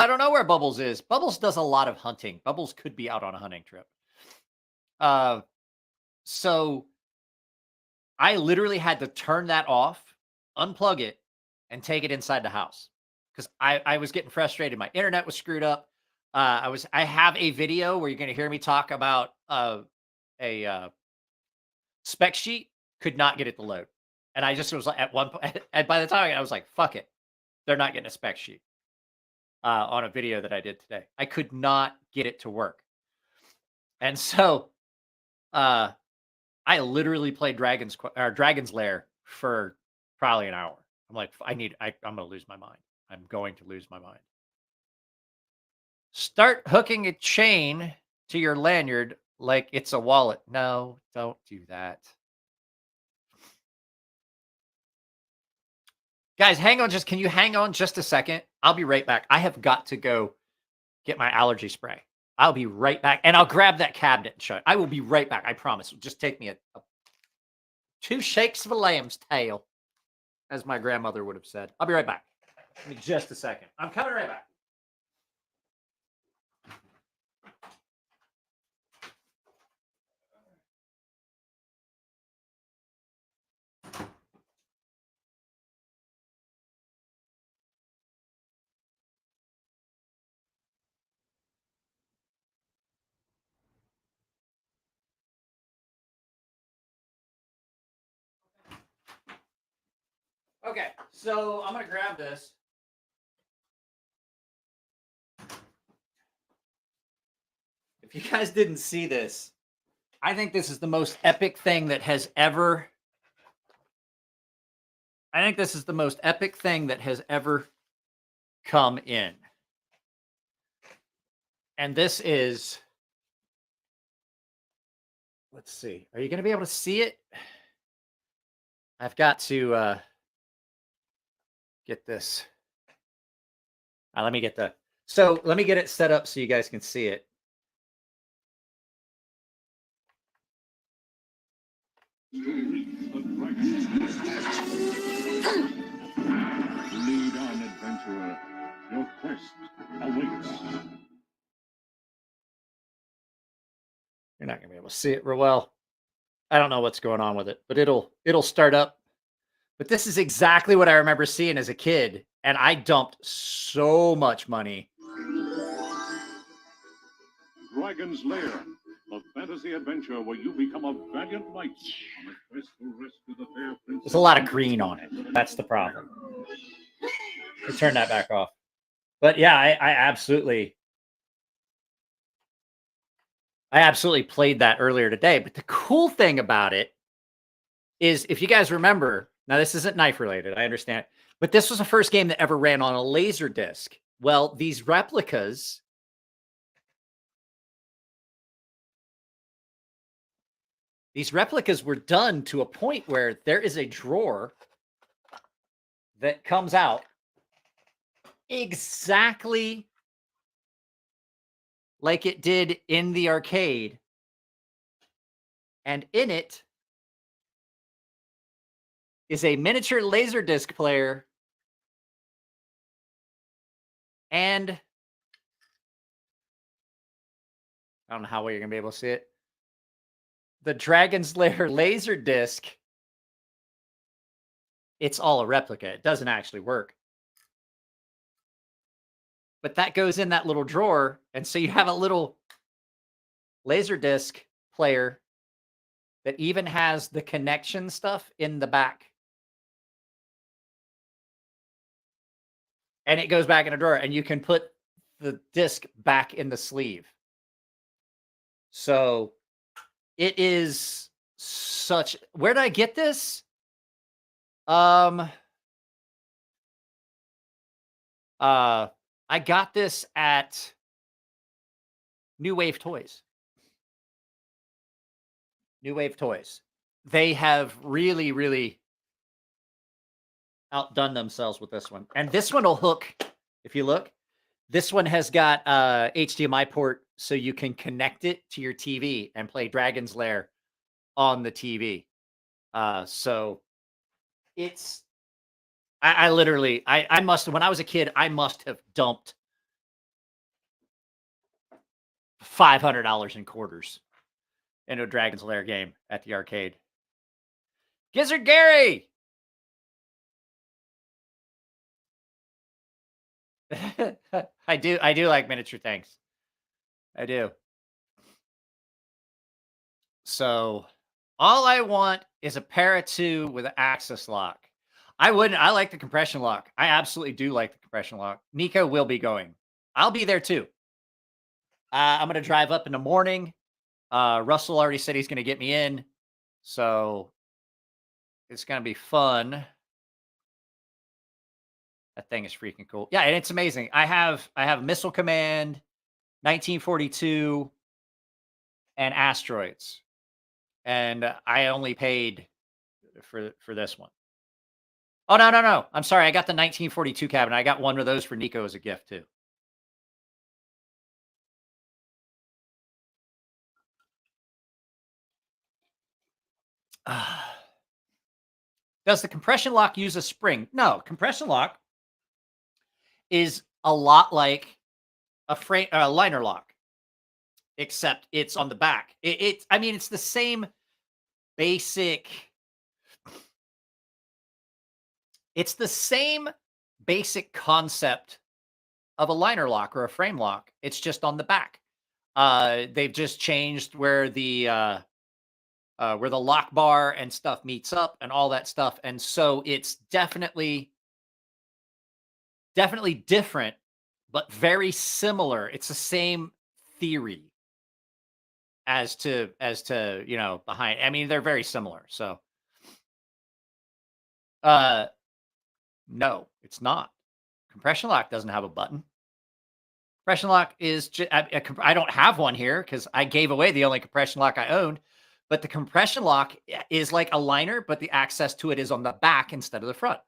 don't know where Bubbles is. Bubbles does a lot of hunting. Bubbles could be out on a hunting trip. So I literally had to turn that off, unplug it, and take it inside the house because I was getting frustrated. My internet was screwed up. I have a video where you're going to hear me talk about a spec sheet. Could not get it to load, and I just was like at one point. And by the time I was like, "Fuck it, they're not getting a spec sheet." On a video that I did today, I could not get it to work, and so I literally played Dragon's Lair for probably an hour. I'm like, I'm going to lose my mind. I'm going to lose my mind. Start hooking a chain to your lanyard like it's a wallet. No, don't do that. Guys, hang on. Can you hang on just a second? I'll be right back. I have got to go get my allergy spray. I'll be right back. And I'll grab that cabinet and show it. I will be right back. I promise. It'll just take me 2 shakes of a lamb's tail, as my grandmother would have said. I'll be right back. Give me just a second. I'm coming right back. Okay, so I'm going to grab this. If you guys didn't see this, I think this is the most epic thing that has ever. I think this is the most epic thing that has ever come in. And this is. Let's see. Are you going to be able to see it? I've got to get this. Let me get let me get it set up so you guys can see it. Lead on, adventurer. Your quest awaits. You're not gonna be able to see it real well. I don't know what's going on with it, but it'll start up. But this is exactly what I remember seeing as a kid, and I dumped so much money. Dragon's Lair, a fantasy adventure where you become a valiant knight on a quest to rescue the fair princess. There's a lot of green on it. That's the problem. Let's turn that back off. But yeah, I absolutely played that earlier today. But the cool thing about it is, if you guys remember, now this isn't knife related, I understand, but this was the first game that ever ran on a laser disc. Well, these replicas were done to a point where there is a drawer that comes out exactly like it did in the arcade. And in it is a miniature laser disc player and I don't know how well you're gonna be able to see it. The Dragon's Lair laser disc. It's all a replica. It doesn't actually work. But that goes in that little drawer, and so you have a little laser disc player that even has the connection stuff in the back. And it goes back in a drawer, and you can put the disc back in the sleeve. So it is such. Where did I get this? I got this at New Wave Toys. New Wave Toys. They have really, really outdone themselves with this one. And this one will hook, if you look. This one has got HDMI port, so you can connect it to your TV and play Dragon's Lair on the TV. So it's, I literally, I must, when I was a kid, I must have dumped $500 in quarters into a Dragon's Lair game at the arcade. Gizzard Gary! I do like miniature tanks. I do. So all I want is a Para 2 with an access lock. I like the compression lock. I absolutely do like the compression lock. Nico will be going. I'll be there too. I'm going to drive up in the morning. Russell already said he's going to get me in. So it's going to be fun. That thing is freaking cool. Yeah, and it's amazing. I have Missile Command, 1942, and Asteroids. And I only paid for this one. Oh, no. I'm sorry. I got the 1942 cabinet. I got one of those for Nico as a gift too. Does the compression lock use a spring? No, compression lock is a lot like a liner lock, except it's on the back. I mean, it's the same basic. It's the same basic concept of a liner lock or a frame lock. It's just on the back. They've just changed where the lock bar and stuff meets up and all that stuff. And so it's definitely different, but very similar. It's the same theory as to, you know, behind. I mean, they're very similar. So, no, it's not. Compression lock doesn't have a button. Compression lock is just, I don't have one here because I gave away the only compression lock I owned. But the compression lock is like a liner, but the access to it is on the back instead of the front.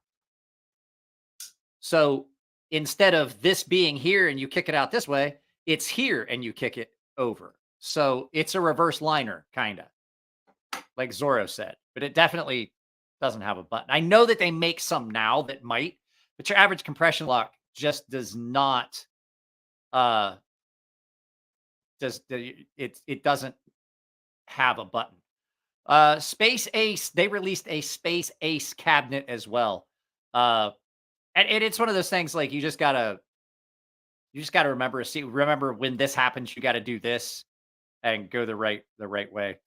So instead of this being here and you kick it out this way, it's here and you kick it over. So it's a reverse liner, kind of, like Zorro said. But it definitely doesn't have a button. I know that they make some now that might, but your average compression lock just does not. It doesn't have a button. Space Ace, they released a Space Ace cabinet as well. And it's one of those things like you just gotta remember when this happens, you gotta do this and go the right way.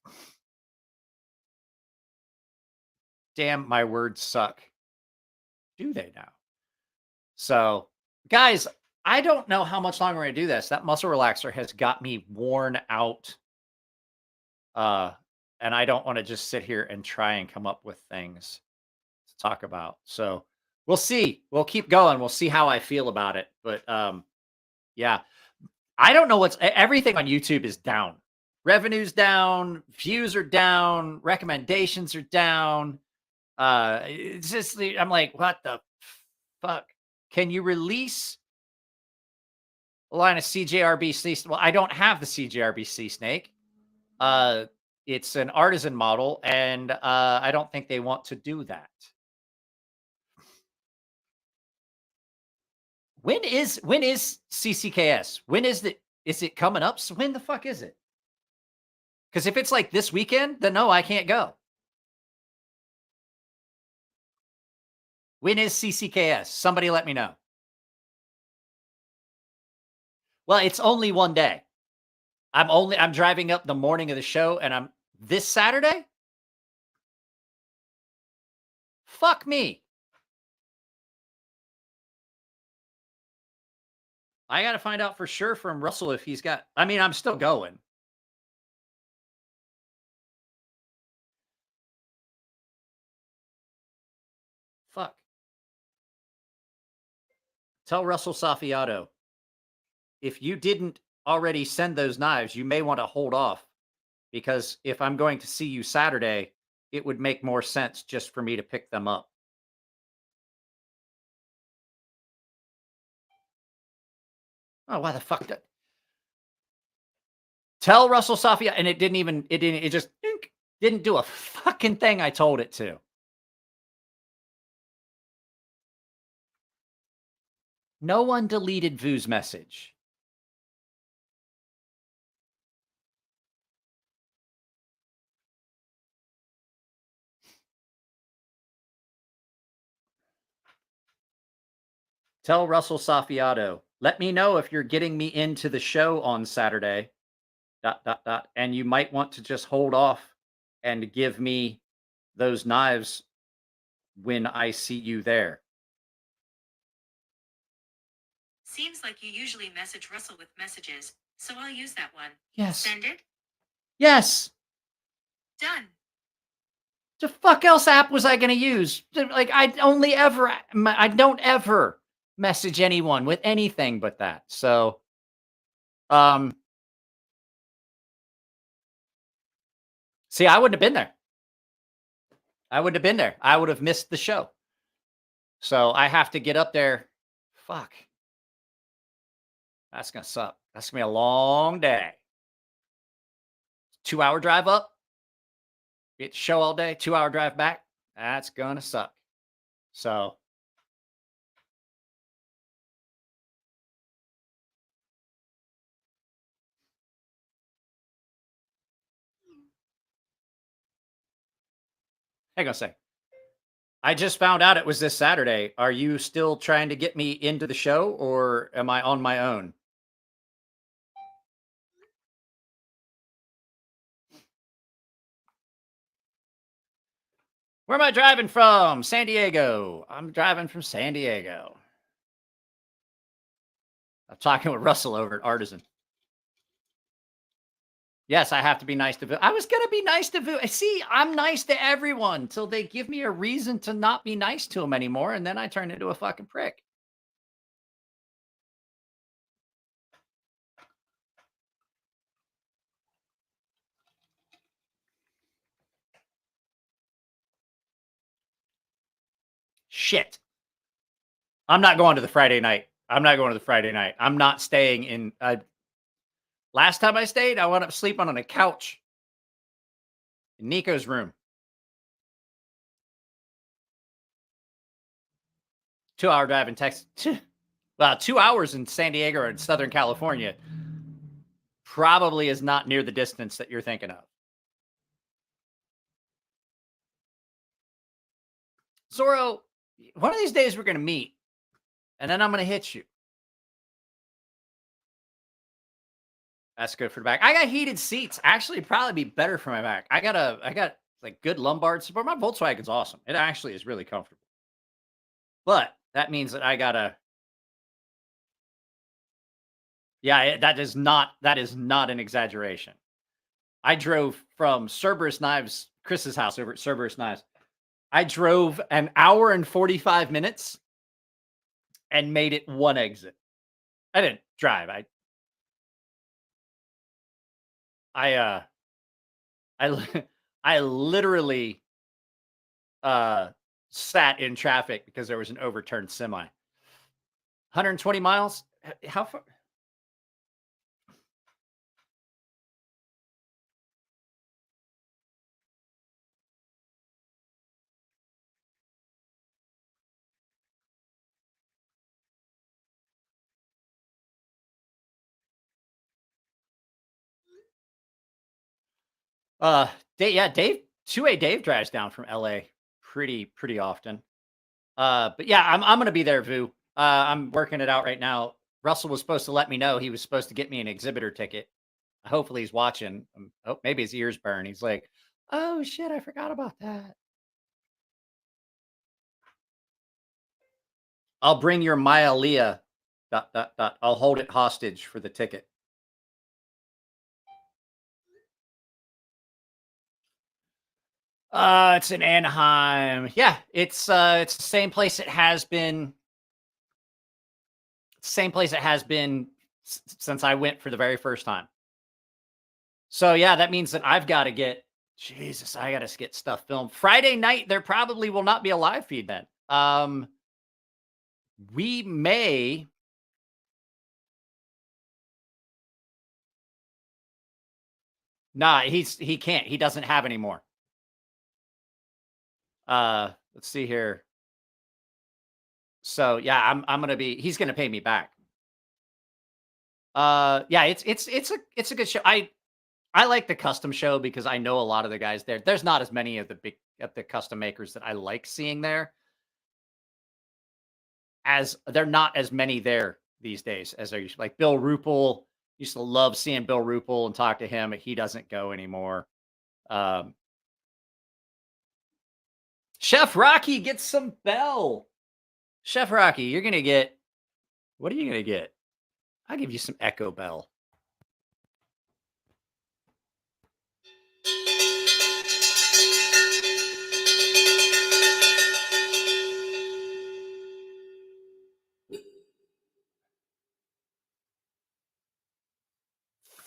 Damn, my words suck. Do they now? So, guys, I don't know how much longer we're gonna do this. That muscle relaxer has got me worn out. And I don't want to just sit here and try and come up with things to talk about. So we'll see. We'll keep going. We'll see how I feel about it. But yeah, I don't know everything on YouTube is down. Revenue's down, views are down, recommendations are down. It's just, I'm like, what the fuck? Can you release a line of CJRBC? Well, I don't have the CJRBC snake. It's an artisan model, and I don't think they want to do that. When is CCKS? When is it? Is it coming up? So when the fuck is it? Because if it's like this weekend, then no, I can't go. When is CCKS? Somebody let me know. Well, it's only one day. I'm driving up the morning of the show, and I'm this Saturday? Fuck me. I got to find out for sure from Russell if he's got. I mean, I'm still going. Fuck. Tell Russell Safiato, if you didn't already send those knives, you may want to hold off, because if I'm going to see you Saturday, it would make more sense just for me to pick them up. Oh, why the fuck? Tell Russell Safia, and it just didn't do a fucking thing I told it to. No one deleted Vu's message. Tell Russell Safiato, let me know if you're getting me into the show on Saturday. ... And you might want to just hold off and give me those knives when I see you there. Seems like you usually message Russell with messages, so I'll use that one. Yes. Send it? Yes. Done. The fuck else app was I going to use? Like, I don't ever message anyone with anything but that. So, see, I wouldn't have been there. I wouldn't have been there. I would have missed the show. So I have to get up there. Fuck. That's going to suck. That's going to be a long day. 2-hour drive up. Get to show all day. 2-hour drive back. That's going to suck. So. Hang on a sec. I just found out it was this Saturday. Are you still trying to get me into the show, or am I on my own? Where am I driving from? San Diego. I'm driving from San Diego. I'm talking with Russell over at Artisan. Yes, I have to be nice to Vu. I was going to be nice to Vu. See, I'm nice to everyone until they give me a reason to not be nice to them anymore, and then I turn into a fucking prick. Shit. I'm not going to the Friday night. I'm not staying in. Last time I stayed, I wound up sleeping on a couch in Nico's room. 2-hour drive in Texas. Well, 2 hours in San Diego or in Southern California probably is not near the distance that you're thinking of. Zorro, one of these days we're going to meet, and then I'm going to hit you. That's good for the back. I got heated seats. Actually, probably be better for my back. I got like good lumbar support. My Volkswagen's awesome. It actually is really comfortable. But that means that I gotta. Yeah, that is not an exaggeration. I drove from Cerberus Knives, Chris's house over at Cerberus Knives. I drove an hour and 45 minutes and made it one exit. I didn't drive. I literally sat in traffic because there was an overturned semi. 120 miles? How far? Yeah, Dave, 2A Dave drives down from LA pretty often. But yeah, I'm gonna be there, Vu. I'm working it out right now. Russell was supposed to let me know he was supposed to get me an exhibitor ticket. Hopefully he's watching. Oh, maybe his ears burn. He's like, "Oh shit, I forgot about that." I'll bring your Myalea. ... I'll hold it hostage for the ticket. It's in Anaheim. Yeah, it's the same place it has been. Same place it has been since I went for the very first time. So yeah, that means that I've got to get Jesus. I got to get stuff filmed Friday night. There probably will not be a live feed then. We may. Nah, he can't. He doesn't have any more. Let's see here. So yeah, I'm gonna be. He's gonna pay me back. Yeah, it's a good show. I like the custom show because I know a lot of the guys there. There's not as many of the custom makers that I like seeing there. As they're not as many there these days as there used like Bill Rupel. Used to love seeing Bill Rupel and talk to him, but he doesn't go anymore. Um, Chef Rocky gets some bell. Chef Rocky, you're gonna get. What are you gonna get? I'll give you some Echo Bell.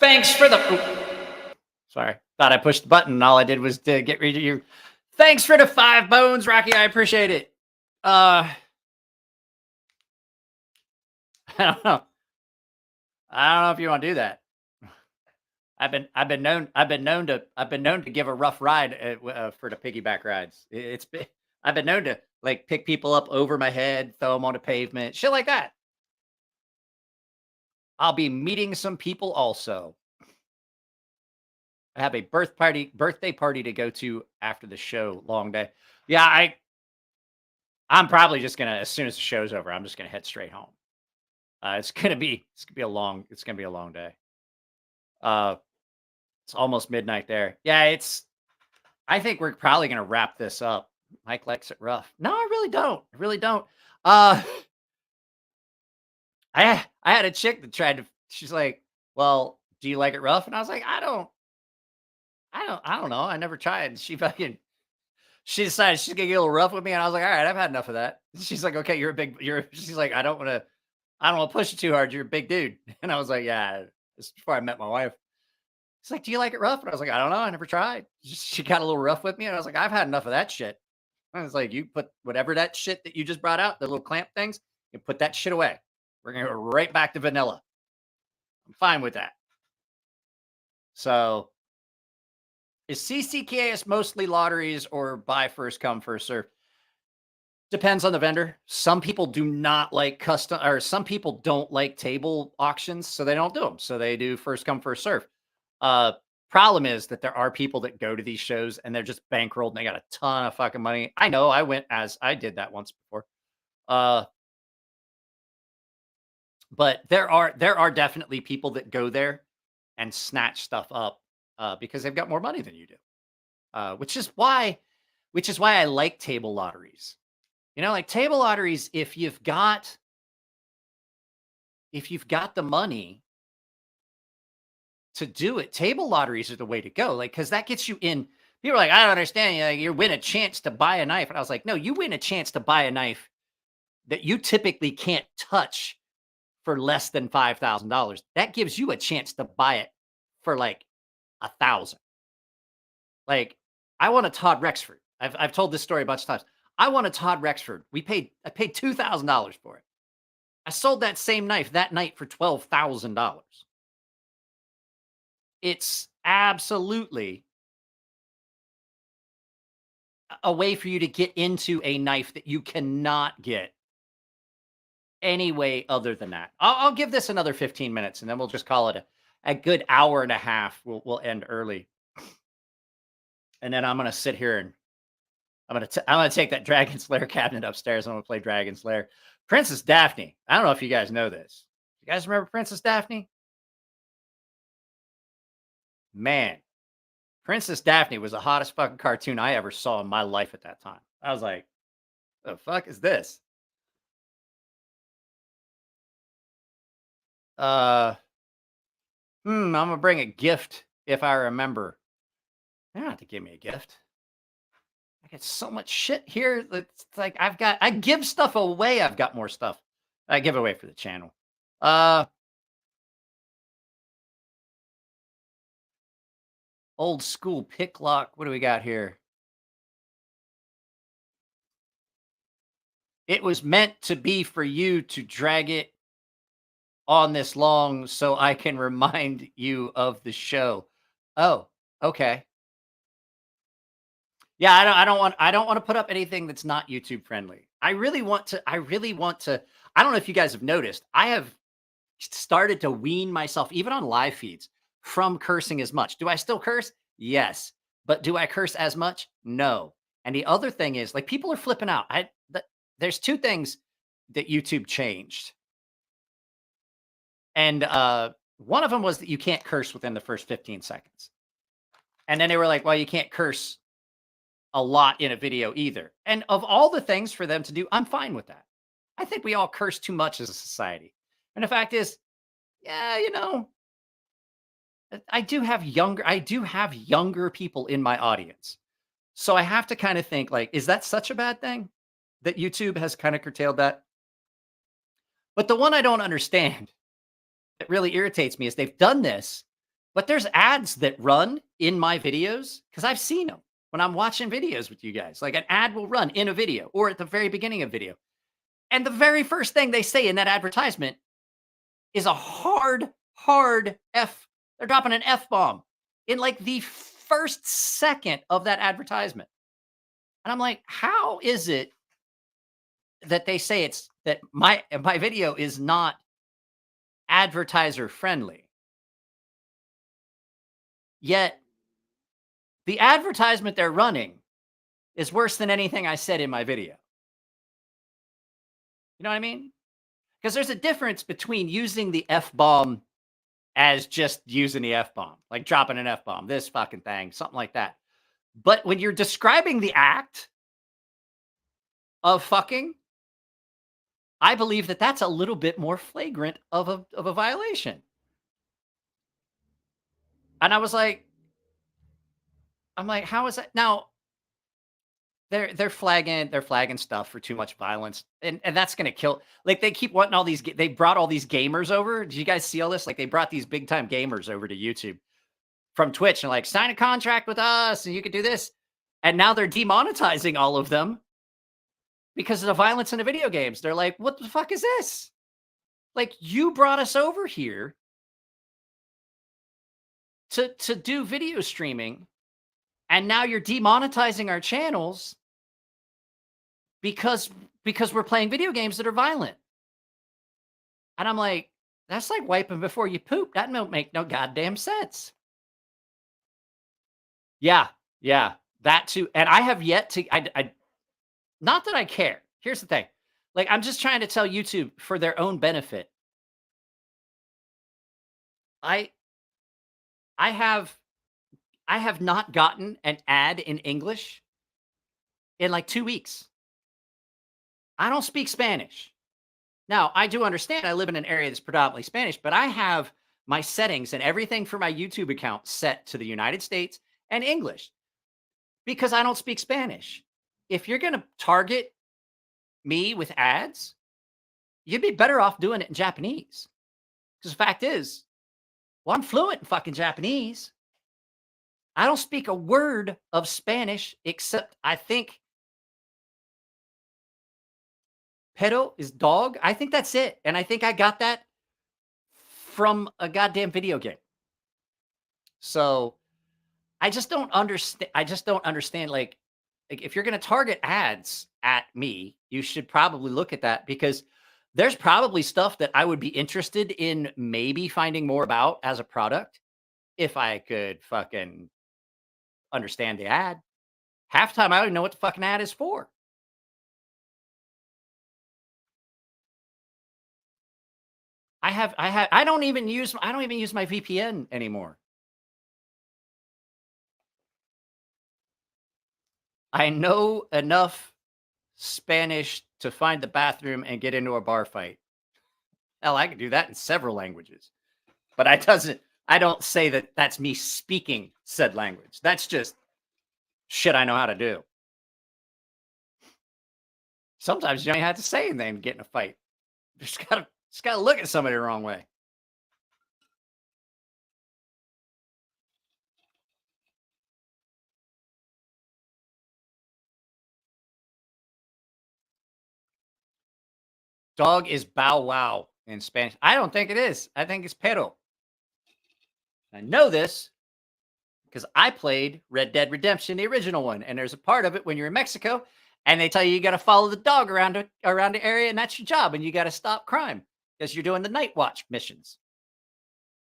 Thanks for the. Sorry, thought I pushed the button. And all I did was to get rid of you. Thanks for the 5 bones, Rocky. I appreciate it. I don't know. I don't know if you want to do that. I've been known to give a rough ride for the piggyback rides. It's been I've been known to like pick people up over my head, throw them on the pavement, shit like that. I'll be meeting some people also. I have a birthday party to go to after the show. Long day. Yeah, I'm probably just gonna as soon as the show's over, I'm just gonna head straight home. It's gonna be a long day. It's almost midnight there. Yeah, I think we're probably gonna wrap this up. Mike likes it rough. No, I really don't. I really don't. Uh, I had a chick that tried to. She's like, "Well, do you like it rough?" And I was like, I don't know. I never tried." And she decided she's gonna get a little rough with me, and I was like, "All right, I've had enough of that." She's like, "Okay, She's like, I don't want to push you too hard. You're a big dude." And I was like, "Yeah." This is before I met my wife. She's like, "Do you like it rough?" And I was like, "I don't know. I never tried." She got a little rough with me, and I was like, "I've had enough of that shit." I was like, "You put whatever that shit that you just brought out, the little clamp things, you put that shit away. We're gonna go right back to vanilla. I'm fine with that." So, is CCKS mostly lotteries or buy first come first serve? Depends on the vendor. Some people do not like custom, or some people don't like table auctions, so they don't do them. So they do first come first serve. Uh, Problem is that there are people that go to these shows and they're just bankrolled and they got a ton of fucking money. I know I did that once before. Uh, but there are definitely people that go there and snatch stuff up because they've got more money than you do. Which is why I like table lotteries. You know, like table lotteries, if you've got the money to do it, table lotteries are the way to go. Like, because that gets you in. People are like, I don't understand. You win a chance to buy a knife. And I was like, no, you win a chance to buy a knife that you typically can't touch for less than $5,000. That gives you a chance to buy it for like 1,000. Like, I want a Todd Rexford. I've told this story a bunch of times. I want a Todd Rexford. I paid $2,000 for it. I sold that same knife that night for $12,000. It's absolutely a way for you to get into a knife that you cannot get any way other than that. I'll give this another 15 minutes and then we'll just call it a good hour and a half. We'll end early. And then I'm going to sit here and I'm going to take that Dragon's Lair cabinet upstairs. I'm going to play Dragon's Lair. Princess Daphne. I don't know if you guys know this. You guys remember Princess Daphne? Man, Princess Daphne was the hottest fucking cartoon I ever saw in my life at that time. I was like, the fuck is this? I'm gonna bring a gift if I remember. They don't have to give me a gift. I get so much shit here. It's like I give stuff away. I've got more stuff I give away for the channel. Old school pick lock. What do we got here? It was meant to be for you to drag it on this long so I can remind you of the show. Oh, okay. Yeah, I don't want to put up anything that's not YouTube friendly. I really want to I don't know if you guys have noticed. I have started to wean myself even on live feeds from cursing as much. Do I still curse? Yes. But do I curse as much? No. And the other thing is, like, people are flipping out. There's two things that YouTube changed. And one of them was that you can't curse within the first 15 seconds. And then they were like, well, you can't curse a lot in a video either. And of all the things for them to do, I'm fine with that. I think we all curse too much as a society. And the fact is, yeah, you know, I do have younger people in my audience. So I have to kind of think, like, is that such a bad thing that YouTube has kind of curtailed that? But the one I don't understand that really irritates me is they've done this, but there's ads that run in my videos because I've seen them when I'm watching videos with you guys. Like, an ad will run in a video or at the very beginning of video. And the very first thing they say in that advertisement is a hard F. They're dropping an F-bomb in like the first second of that advertisement. And I'm like, how is it that they say it's that my video is not advertiser friendly? Yet the advertisement they're running is worse than anything I said in my video. You know what I mean? Because there's a difference between using the F-bomb as just using the F-bomb, like dropping an F-bomb, this fucking thing, something like that. But when you're describing the act of fucking, I believe that that's a little bit more flagrant of a violation. And I was like, how is that? Now, they're flagging stuff for too much violence, and that's gonna kill. Like, they keep wanting all these. They brought all these gamers over. Did you guys see all this? Like, they brought these big time gamers over to YouTube from Twitch and like, sign a contract with us, and you could do this. And now they're demonetizing all of them because of the violence in the video games. They're like, what the fuck is this? Like, you brought us over here to do video streaming, and now you're demonetizing our channels because we're playing video games that are violent. And I'm like, that's like wiping before you poop. That don't make no goddamn sense. Yeah, that too. And I have yet to, I not that I care. Here's the thing. Like, I'm just trying to tell YouTube for their own benefit. I have not gotten an ad in English in like 2 weeks. I don't speak Spanish. Now, I do understand I live in an area that's predominantly Spanish, but I have my settings and everything for my YouTube account set to the United States and English because I don't speak Spanish. If you're going to target me with ads, you'd be better off doing it in Japanese. Because the fact is, well, I'm fluent in fucking Japanese. I don't speak a word of Spanish except, I think, pedo is dog. I think that's it. And I think I got that from a goddamn video game. So I just don't understand. Like, if you're going to target ads at me, you should probably look at that, because there's probably stuff that I would be interested in maybe finding more about as a product if I could fucking understand the ad. Half the time, I don't even know what the fucking ad is for. I don't even use my VPN anymore. I know enough Spanish to find the bathroom and get into a bar fight. Hell, I can do that in several languages. But I don't say that that's me speaking said language. That's just shit I know how to do. Sometimes you don't even have to say anything to get in a fight. You just gotta look at somebody the wrong way. Dog is bow wow in Spanish. I don't think it is. I think it's perro. I know this because I played Red Dead Redemption, the original one, and there's a part of it when you're in Mexico, and they tell you got to follow the dog around the area, and that's your job, and you got to stop crime because you're doing the night watch missions.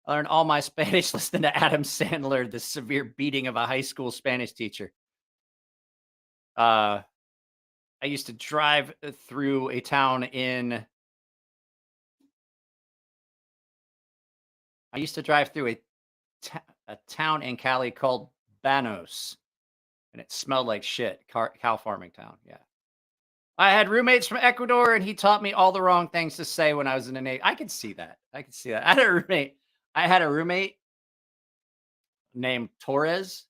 I learned all my Spanish listening to Adam Sandler, the severe beating of a high school Spanish teacher. I used to drive through a town in. I used to drive through a town in Cali called Banos, and it smelled like shit. Cow farming town. Yeah. I had roommates from Ecuador, and he taught me all the wrong things to say when I was in the Navy. I could see that. I had a roommate named Torres,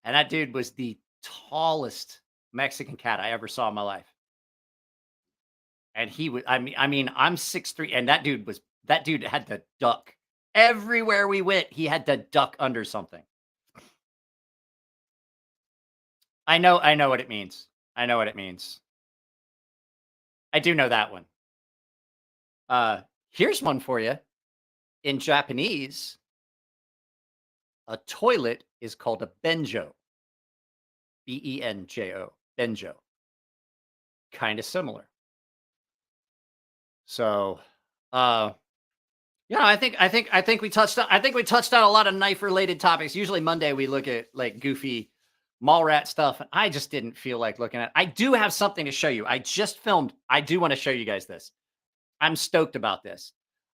and that dude was the tallest Mexican cat I ever saw in my life. And he was, I'm 6'3", and that dude had to duck. Everywhere we went, he had to duck under something. I know what it means. I know what it means. I do know that one. Here's one for you. In Japanese, a toilet is called a benjo. Benjo. Benjo. Kind of similar. So, I think we touched on a lot of knife related topics. Usually Monday we look at like goofy mall rat stuff, and I just didn't feel like looking at it. I do have something to show you. I just filmed. I do want to show you guys this. I'm stoked about this.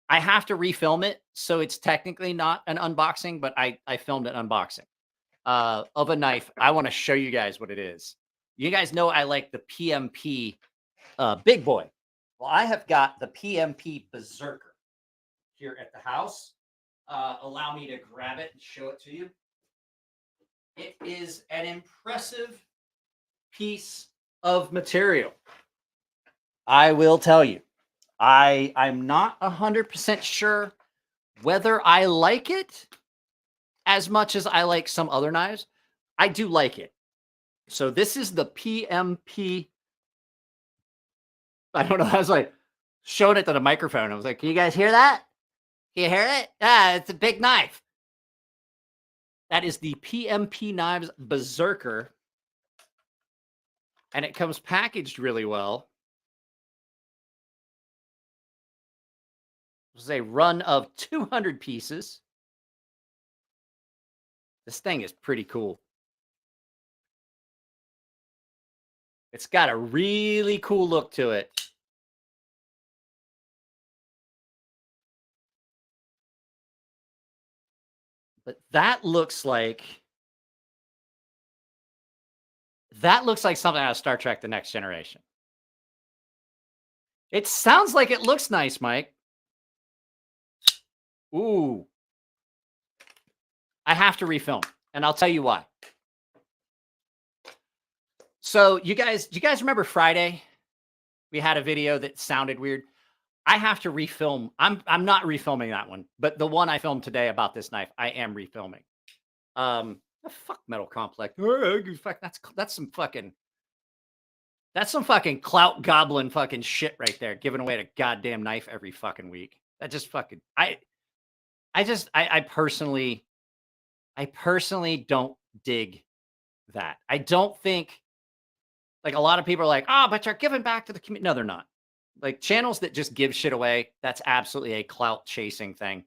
I have to refilm it, so it's technically not an unboxing, but I filmed an unboxing of a knife. I want to show you guys what it is. You guys know I like the PMP Big Boy. Well, I have got the PMP Berserker here at the house. Allow me to grab it and show it to you. It is an impressive piece of material. I will tell you. I'm not 100% sure whether I like it as much as I like some other knives. I do like it. So this is the PMP. I don't know. I was like showing it to the microphone. I was like, can you guys hear that? Can you hear it? Yeah, it's a big knife. That is the PMP Knives Berserker. And it comes packaged really well. This is a run of 200 pieces. This thing is pretty cool. It's got a really cool look to it. But that looks like something out of Star Trek: The Next Generation. It sounds like it looks nice, Mike. Ooh. I have to refilm, and I'll tell you why. So you guys remember Friday? We had a video that sounded weird. I have to refilm. I'm not refilming that one, but the one I filmed today about this knife, I am refilming. Fuck Metal Complex. That's some fucking clout goblin fucking shit right there, giving away a goddamn knife every fucking week. That just fucking I personally don't dig that. I don't think, like, a lot of people are like, oh, but you're giving back to the community. No, they're not. Like, channels that just give shit away, that's absolutely a clout chasing thing.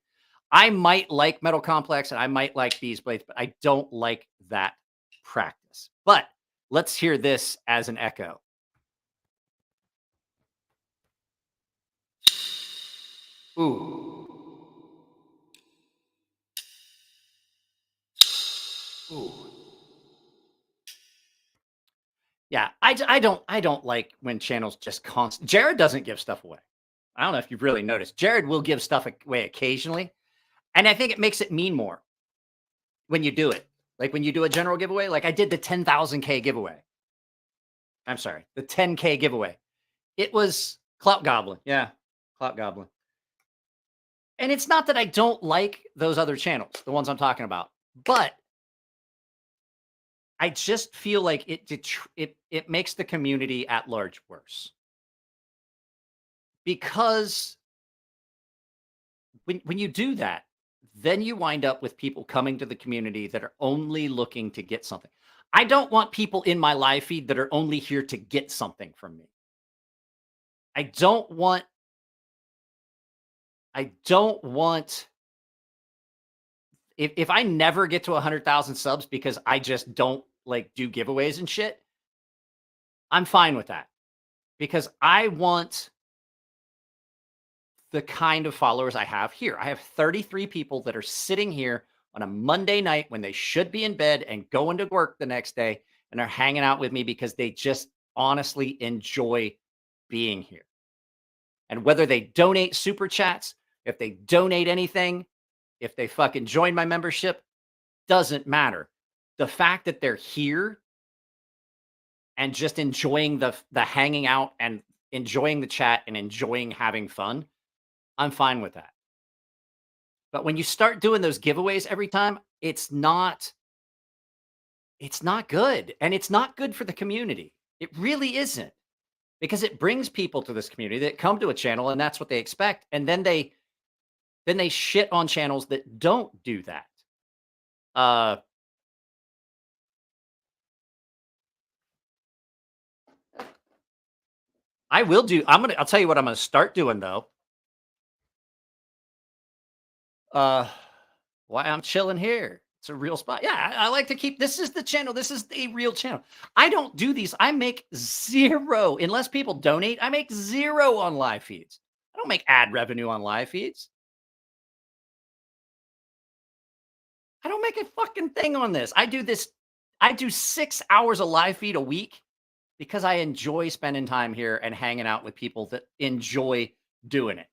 I might like Metal Complex and I might like Bees Blades, but I don't like that practice. But let's hear this as an echo. Ooh. Ooh. Yeah, I don't like when channels just constant. Jared doesn't give stuff away. I don't know if you've really noticed. Jared will give stuff away occasionally, and I think it makes it mean more when you do it. Like when you do a general giveaway, like I did the 10,000K giveaway. I'm sorry, the 10K giveaway. It was Clout Goblin. Yeah, Clout Goblin. And it's not that I don't like those other channels, the ones I'm talking about, but I just feel like it makes the community at large worse. Because when you do that, then you wind up with people coming to the community that are only looking to get something. I don't want people in my live feed that are only here to get something from me. I don't want if I never get to 100,000 subs because I just don't like do giveaways and shit, I'm fine with that because I want the kind of followers I have here. I have 33 people that are sitting here on a Monday night when they should be in bed and going to work the next day and are hanging out with me because they just honestly enjoy being here. And whether they donate super chats, if they donate anything, if they fucking join my membership, doesn't matter. The fact that they're here and just enjoying the hanging out and enjoying the chat and enjoying having fun, I'm fine with that. But when you start doing those giveaways every time, it's not good. And it's not good for the community. It really isn't. Because it brings people to this community that come to a channel and that's what they expect. And then they shit on channels that don't do that. I'll tell you what I'm gonna start doing though. Why I'm chilling here. It's a real spot. Yeah, I like to keep this is the channel. This is a real channel. I don't do these. I make zero unless people donate. I make zero on live feeds. I don't make ad revenue on live feeds. I don't make a fucking thing on this. I do 6 hours of live feed a week because I enjoy spending time here and hanging out with people that enjoy doing it.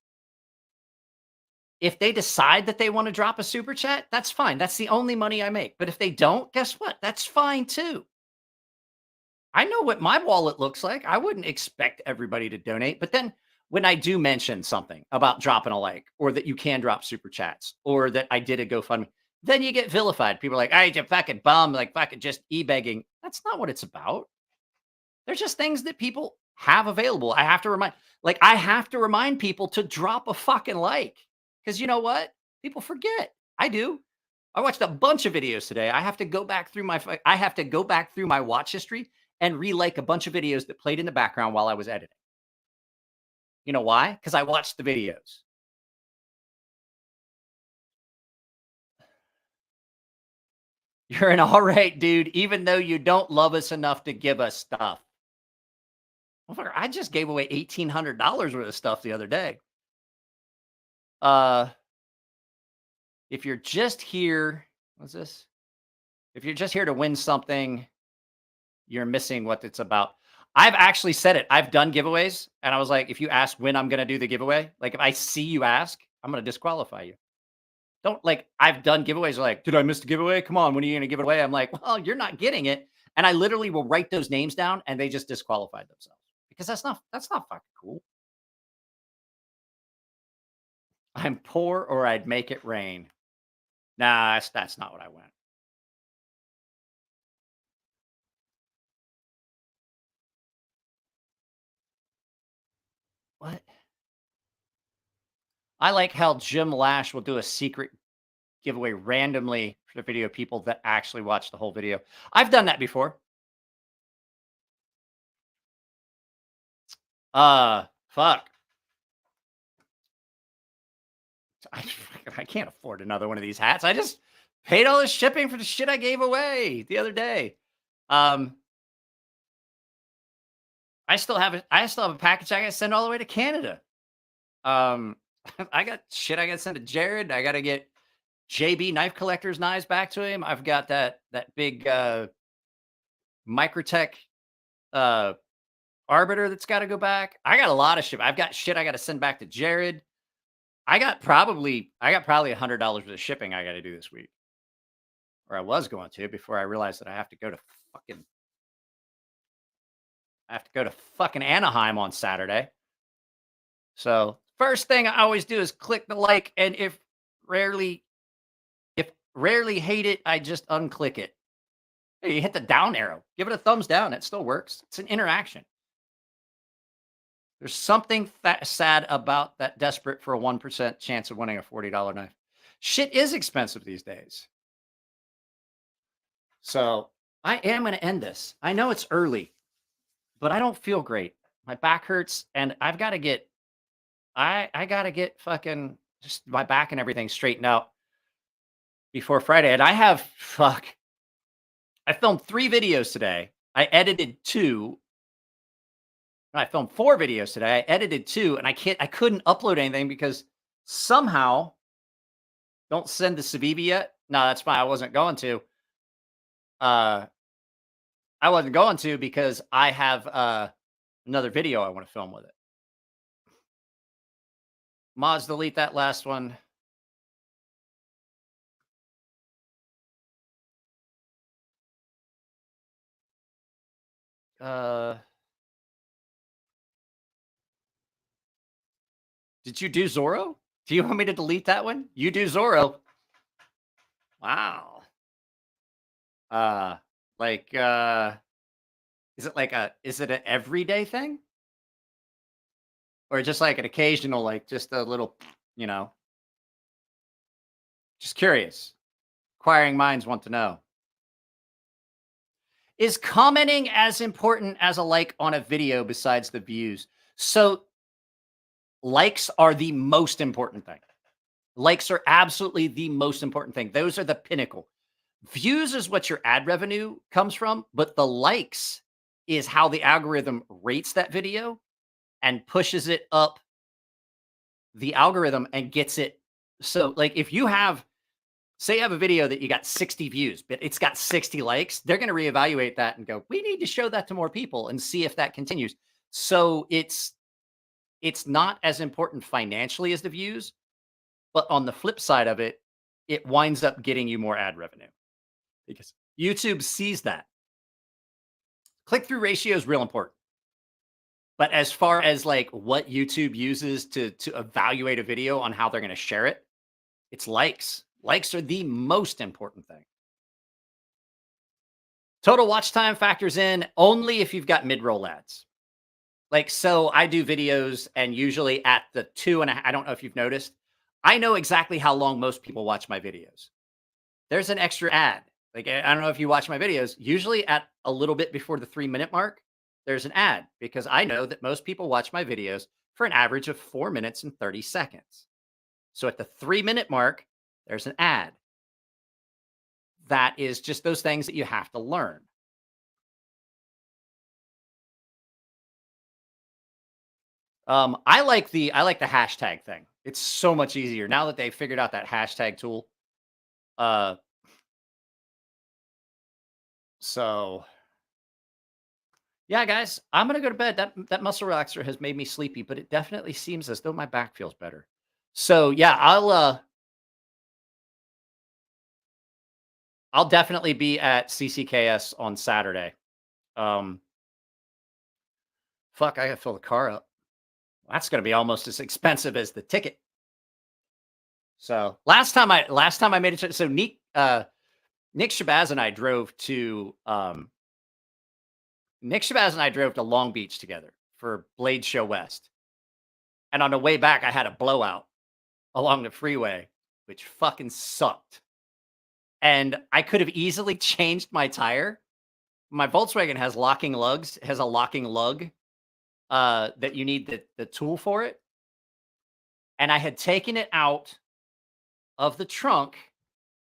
If they decide that they want to drop a super chat, that's fine. That's the only money I make. But if they don't, guess what? That's fine too. I know what my wallet looks like. I wouldn't expect everybody to donate. But then when I do mention something about dropping a like or that you can drop super chats or that I did a GoFundMe, then you get vilified. People are like, I you fucking bum, like fucking just e-begging. That's not what it's about. They're just things that people have available. I have to remind people to drop a fucking like. Because you know what? People forget. I do. I watched a bunch of videos today. I have to go back through my watch history and re-like a bunch of videos that played in the background while I was editing. You know why? Because I watched the videos. You're an all right dude, even though you don't love us enough to give us stuff. I just gave away $1,800 worth of stuff the other day. If you're just here, what's this? If you're just here to win something, you're missing what it's about. I've actually said it. I've done giveaways, and I was like, if you ask when I'm going to do the giveaway, like if I see you ask, I'm going to disqualify you. Don't like, I've done giveaways like, did I miss the giveaway? Come on, when are you going to give it away? I'm like, well, you're not getting it. And I literally will write those names down and they just disqualified themselves because that's not fucking cool. I'm poor or I'd make it rain. Nah, that's not what I went. What? I like how Jim Lash will do a secret giveaway randomly for the video people that actually watch the whole video. I've done that before. Fuck. I can't afford another one of these hats. I just paid all this shipping for the shit I gave away the other day. I still have a package I gotta send all the way to Canada. I got shit I gotta send to Jared. I gotta get JB Knife Collector's knives back to him. I've got that big Microtech Arbiter that's got to go back. I got a lot of shit. I've got shit I got to send back to Jared. I got probably $100 worth of shipping I got to do this week, or I was going to before I realized that I have to go to fucking Anaheim on Saturday. So first thing I always do is click the like, and if rarely hate it, I just unclick it. Hey, you hit the down arrow, give it a thumbs down. It still works. It's an interaction. There's something sad about that desperate for a 1% chance of winning a $40 knife. Shit is expensive these days. So I am going to end this. I know it's early, but I don't feel great. My back hurts, and I've got to get, I got to get fucking just my back and everything straightened out before Friday. And I filmed 3 videos today. I edited 2. I filmed 4 videos today. I edited 2, and I couldn't upload anything because somehow, don't send the Civivi yet. No, that's fine. I wasn't going to. I wasn't going to because I have another video I want to film with it. Mods, delete that last one. Did you do Zorro? Do you want me to delete that one? You do Zorro. Wow. Is it an everyday thing? Or just like an occasional, like just a little, just curious. Inquiring minds want to know. Is commenting as important as a like on a video besides the views? So likes are the most important thing. Likes are absolutely the most important thing. Those are the pinnacle. Views is what your ad revenue comes from, but the likes is how the algorithm rates that video and pushes it up the algorithm and gets it. So like if you have, say you have a video that you got 60 views, but it's got 60 likes, they're going to reevaluate that and go, we need to show that to more people and see if that continues. So it's not as important financially as the views, but on the flip side of it, it winds up getting you more ad revenue because YouTube sees that. Click-through ratio is real important. But as far as like what YouTube uses to evaluate a video on how they're going to share it, it's likes. Likes are the most important thing. Total watch time factors in only if you've got mid-roll ads. Like, so I do videos and usually at the 2.5, I don't know if you've noticed, I know exactly how long most people watch my videos. There's an extra ad. Like, I don't know if you watch my videos, usually at a little bit before the 3-minute mark, there's an ad because I know that most people watch my videos for an average of 4 minutes and 30 seconds. So at the 3-minute mark, there's an ad. That is just those things that you have to learn. I like the hashtag thing. It's so much easier now that they figured out that hashtag tool. So yeah, guys, I'm gonna go to bed. That muscle relaxer has made me sleepy, but it definitely seems as though my back feels better. So yeah, I'll definitely be at CCKS on Saturday. Fuck, I gotta fill the car up. That's gonna be almost as expensive as the ticket. So last time I made it. So Nick Shabazz and I drove to Long Beach together for Blade Show West. And on the way back, I had a blowout along the freeway, which fucking sucked. And I could have easily changed my tire. My Volkswagen has locking lugs, has a locking lug that you need the tool for it. And I had taken it out of the trunk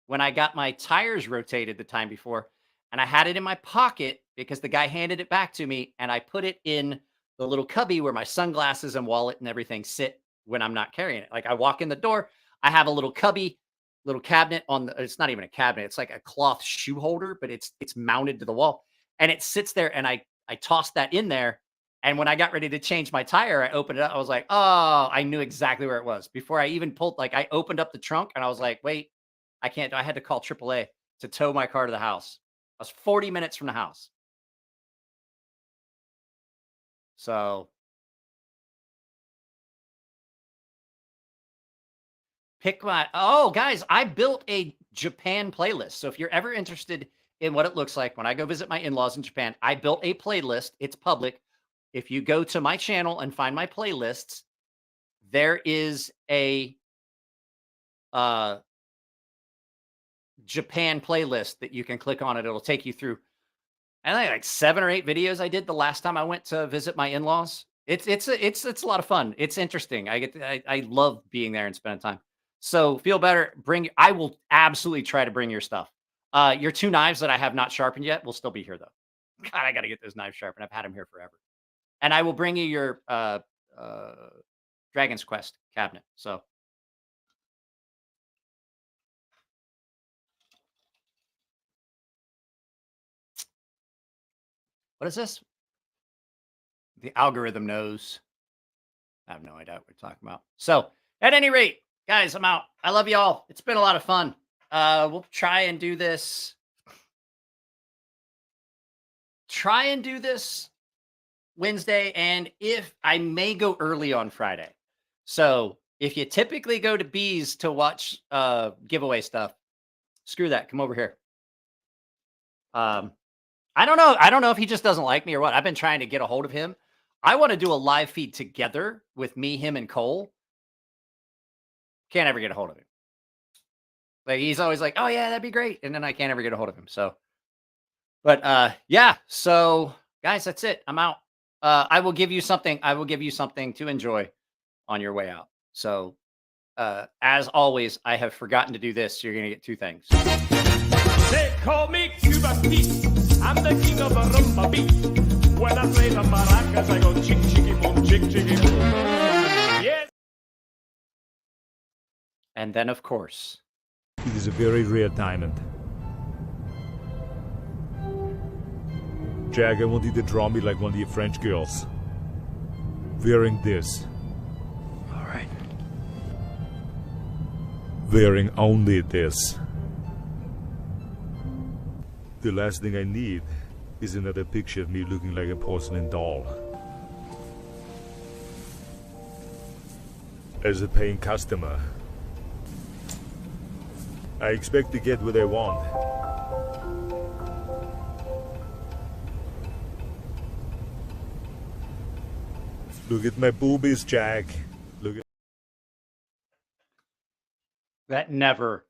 when I got my tires rotated the time before, and I had it in my pocket because the guy handed it back to me, and I put it in the little cubby where my sunglasses and wallet and everything sit when I'm not carrying it. Like I walk in the door, I have a little cubby, little cabinet on the, it's not even a cabinet, it's like a cloth shoe holder, but it's mounted to the wall, and it sits there, and I tossed that in there. And when I got ready to change my tire, I opened it up. I was like, oh, I knew exactly where it was before I even pulled. Like I opened up the trunk and I was like, wait, I can't. I had to call AAA to tow my car to the house. I was 40 minutes from the house. So pick my, oh, guys, I built a Japan playlist. So if you're ever interested in what it looks like when I go visit my in-laws in Japan, I built a playlist. It's public. If you go to my channel and find my playlists, there is a Japan playlist that you can click on it. It'll take you through, I think like 7 or 8 videos I did the last time I went to visit my in-laws. It's a lot of fun. It's interesting. I love being there and spending time. So feel better. I will absolutely try to bring your stuff. Your 2 knives that I have not sharpened yet will still be here though. God, I got to get those knives sharpened. I've had them here forever. And I will bring you your Dragon's Quest cabinet. So what is this? The algorithm knows. I have no idea what we're talking about. So at any rate, guys, I'm out. I love y'all. It's been a lot of fun. We'll try and do this. Wednesday, and if I may go early on Friday. So if you typically go to Bees to watch giveaway stuff, screw that. Come over here. I don't know. I don't know if he just doesn't like me or what. I've been trying to get a hold of him. I want to do a live feed together with me, him, and Cole. Can't ever get a hold of him. Like he's always like, "Oh yeah, that'd be great," and then I can't ever get a hold of him. So, but yeah. So guys, that's it. I'm out. I will give you something. I will give you something to enjoy on your way out. So, as always, I have forgotten to do this. So you're going to get 2 things. They call me Cuba Pete. I'm the king of a rumba beat. When I play the maracas, I go chick, chicky, boom, chick, chicky, boom. Yes. And then, of course, it is a very rare diamond. Jack, I want you to draw me like one of your French girls. Wearing this. All right. Wearing only this. The last thing I need is another picture of me looking like a porcelain doll. As a paying customer, I expect to get what I want. Look at my boobies, Jack. Look at that never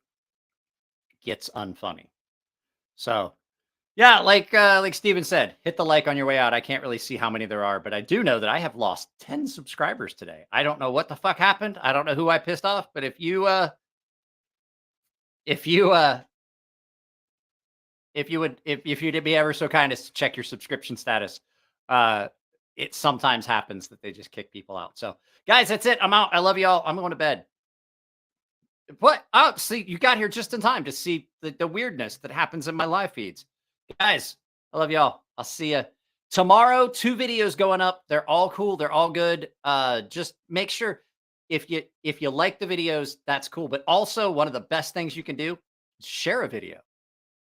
gets unfunny. So, yeah, like Steven said, hit the like on your way out. I can't really see how many there are, but I do know that I have lost 10 subscribers today. I don't know what the fuck happened. I don't know who I pissed off, but if you you'd be ever so kind as to check your subscription status, it sometimes happens that they just kick people out. So, guys, that's it. I'm out. I love y'all. I'm going to bed. What? Oh, see, you got here just in time to see the weirdness that happens in my live feeds. Guys, I love y'all. I'll see you tomorrow. 2 videos going up. They're all cool. They're all good. Just make sure if you like the videos, that's cool. But also one of the best things you can do is share a video.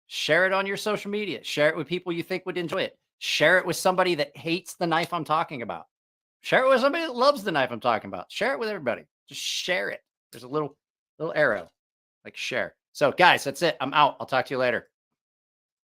Share it on your social media. Share it with people you think would enjoy it. Share it with somebody that hates the knife I'm talking about. Share it with somebody that loves the knife I'm talking about. Share it with everybody. Just share it. There's a little arrow, like share. So guys, that's it. I'm out. I'll talk to you later.